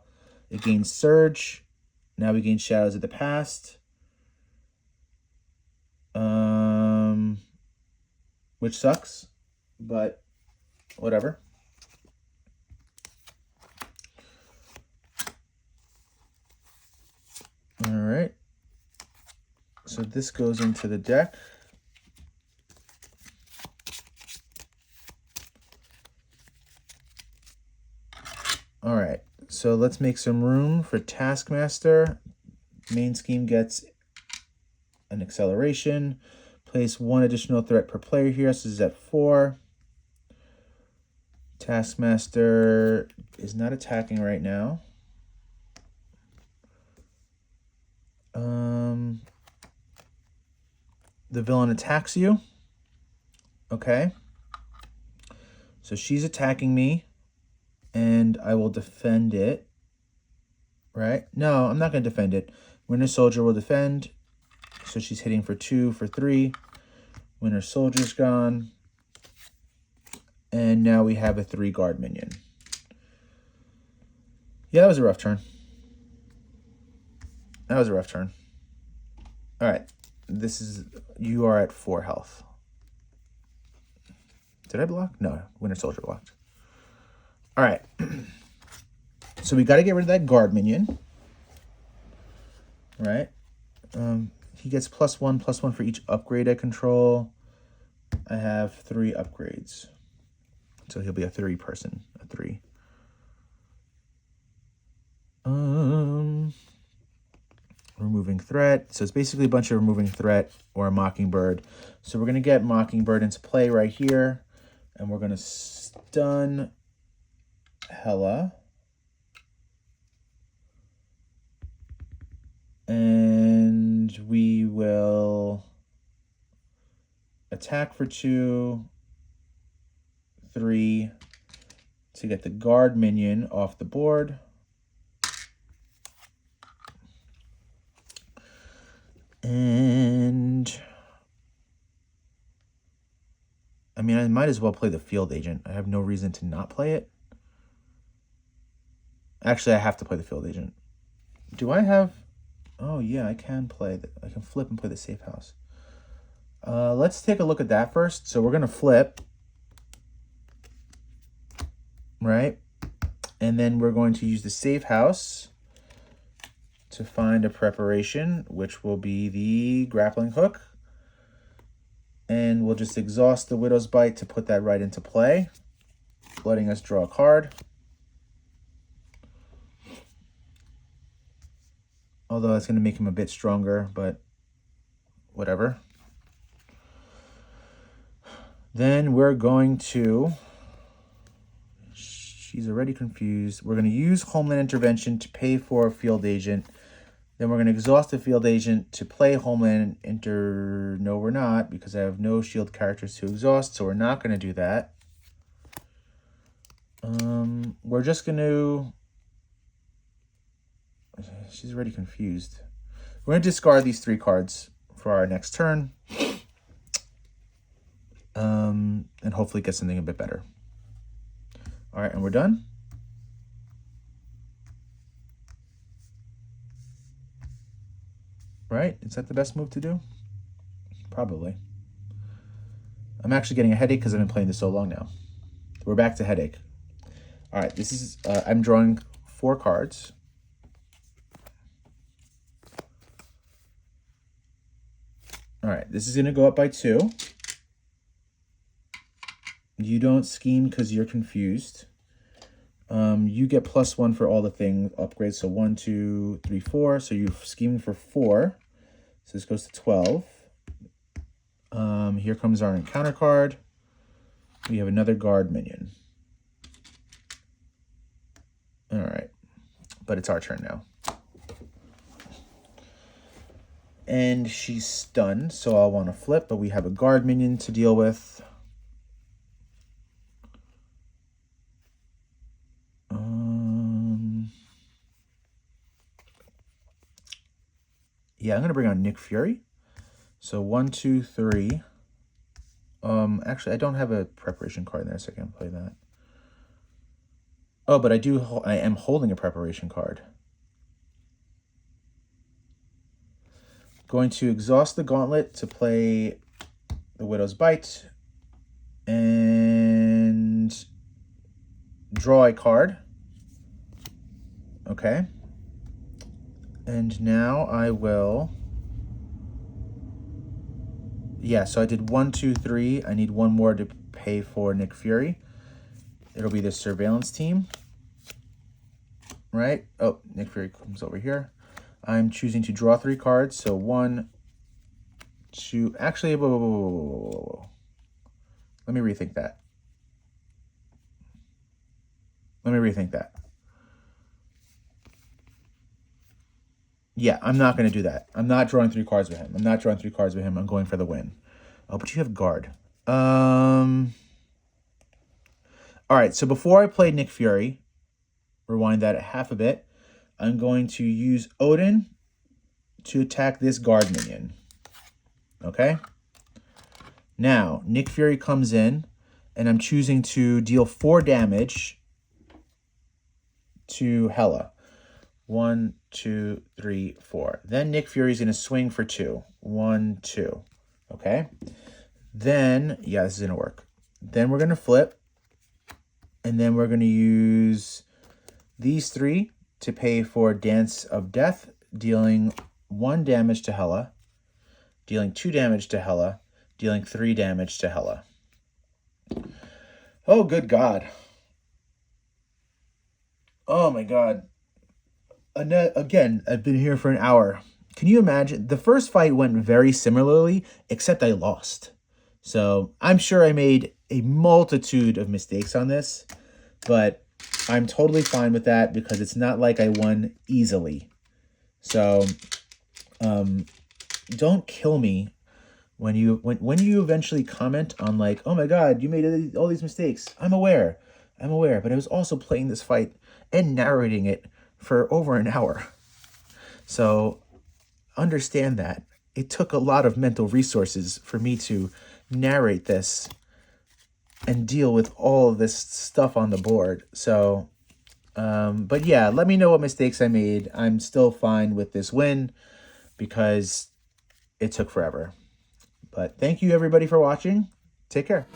it gains Surge. Now we gain Shadows of the Past. Which sucks, but whatever. All right. So this goes into the deck. All right. So let's make some room for Taskmaster. Main scheme gets an acceleration. Place one additional threat per player here. So this is at 4. Taskmaster is not attacking right now. The villain attacks you. Okay. So she's attacking me, and I will defend it. Right? No, I'm not going to defend it. Winter Soldier will defend. So she's hitting for 2 for 3. Winter Soldier's gone. And now we have a 3 guard minion. Yeah, that was a rough turn. That was a rough turn. All right. You are at 4 health. Did I block? No, Winter Soldier blocked. All right. So we got to get rid of that guard minion. Right? He gets +1/+1 for each upgrade I control. I have 3 upgrades. So he'll be a 3 person. A 3. Removing threat. So it's basically a bunch of removing threat or a Mockingbird. So we're going to get Mockingbird into play right here. And we're going to stun Hela. And we will attack for 2, 3 to get the guard minion off the board. And I mean, I might as well play the field agent. I have no reason to not play it. Actually, I have to play the field agent. Do I have... Oh, yeah, I can play... I can flip and play the safe house. Let's take a look at that first. So we're going to flip. Right? And then we're going to use the safe house to find a preparation, which will be the grappling hook. And we'll just exhaust the Widow's Bite to put that right into play, letting us draw a card. Although that's going to make him a bit stronger, but whatever. Then we're going to... She's already confused. We're going to use Homeland Intervention to pay for a field agent. Then we're going to exhaust the field agent to play Homeland No, we're not, because I have no shield characters to exhaust, so we're not going to do that. We're just going to... She's already confused. We're going to discard these 3 cards for our next turn. And hopefully get something a bit better. All right, and we're done. Right? Is that the best move to do? Probably. I'm actually getting a headache because I've been playing this so long now. We're back to headache. All right, this is... I'm drawing 4 cards. All right, this is going to go up by 2. You don't scheme because you're confused. You get +1 for all the thing upgrades. So 1, 2, 3, 4. So you've schemed for 4. So this goes to 12. Here comes our encounter card. We have another guard minion. All right, but it's our turn now. And she's stunned, so I'll want to flip, but we have a guard minion to deal with. Yeah, I'm going to bring on Nick Fury. So 1, 2, 3. Actually, I don't have a preparation card in there, so I can't play that. Oh, but I am holding a preparation card. Going to exhaust the gauntlet to play the Widow's Bite and draw a card. Okay. And now I will... Yeah, so I did 1, 2, 3. I need 1 more to pay for Nick Fury. It'll be the surveillance team. Right? Oh, Nick Fury comes over here. I'm choosing to draw 3 cards. So 1, to actually, whoa, whoa, whoa, whoa, whoa, whoa, whoa. Let me rethink that. Yeah, I'm not going to do that. I'm not drawing 3 cards with him. I'm going for the win. Oh, but you have guard. All right, so before I play Nick Fury, rewind that half a bit, I'm going to use Odin to attack this guard minion. Okay? Now, Nick Fury comes in, and I'm choosing to deal 4 damage to Hela. 1, 2, 3, 4. Then Nick Fury's going to swing for 2. 1, 2. Okay? Then, yeah, this is going to work. Then we're going to flip, and then we're going to use these 3 to pay for Dance of Death, dealing 1 damage to Hela, dealing 2 damage to Hela, dealing 3 damage to Hela. Oh, good God. Oh, my God. Again, I've been here for an hour. Can you imagine? The first fight went very similarly, except I lost. So I'm sure I made a multitude of mistakes on this, but I'm totally fine with that because it's not like I won easily. So don't kill me when you eventually comment on like, oh my God, you made all these mistakes. I'm aware, but I was also playing this fight and narrating it for over an hour. So understand that it took a lot of mental resources for me to narrate this and deal with all of this stuff on the board. So, but yeah, let me know what mistakes I made. I'm still fine with this win because it took forever. But thank you everybody for watching. Take care.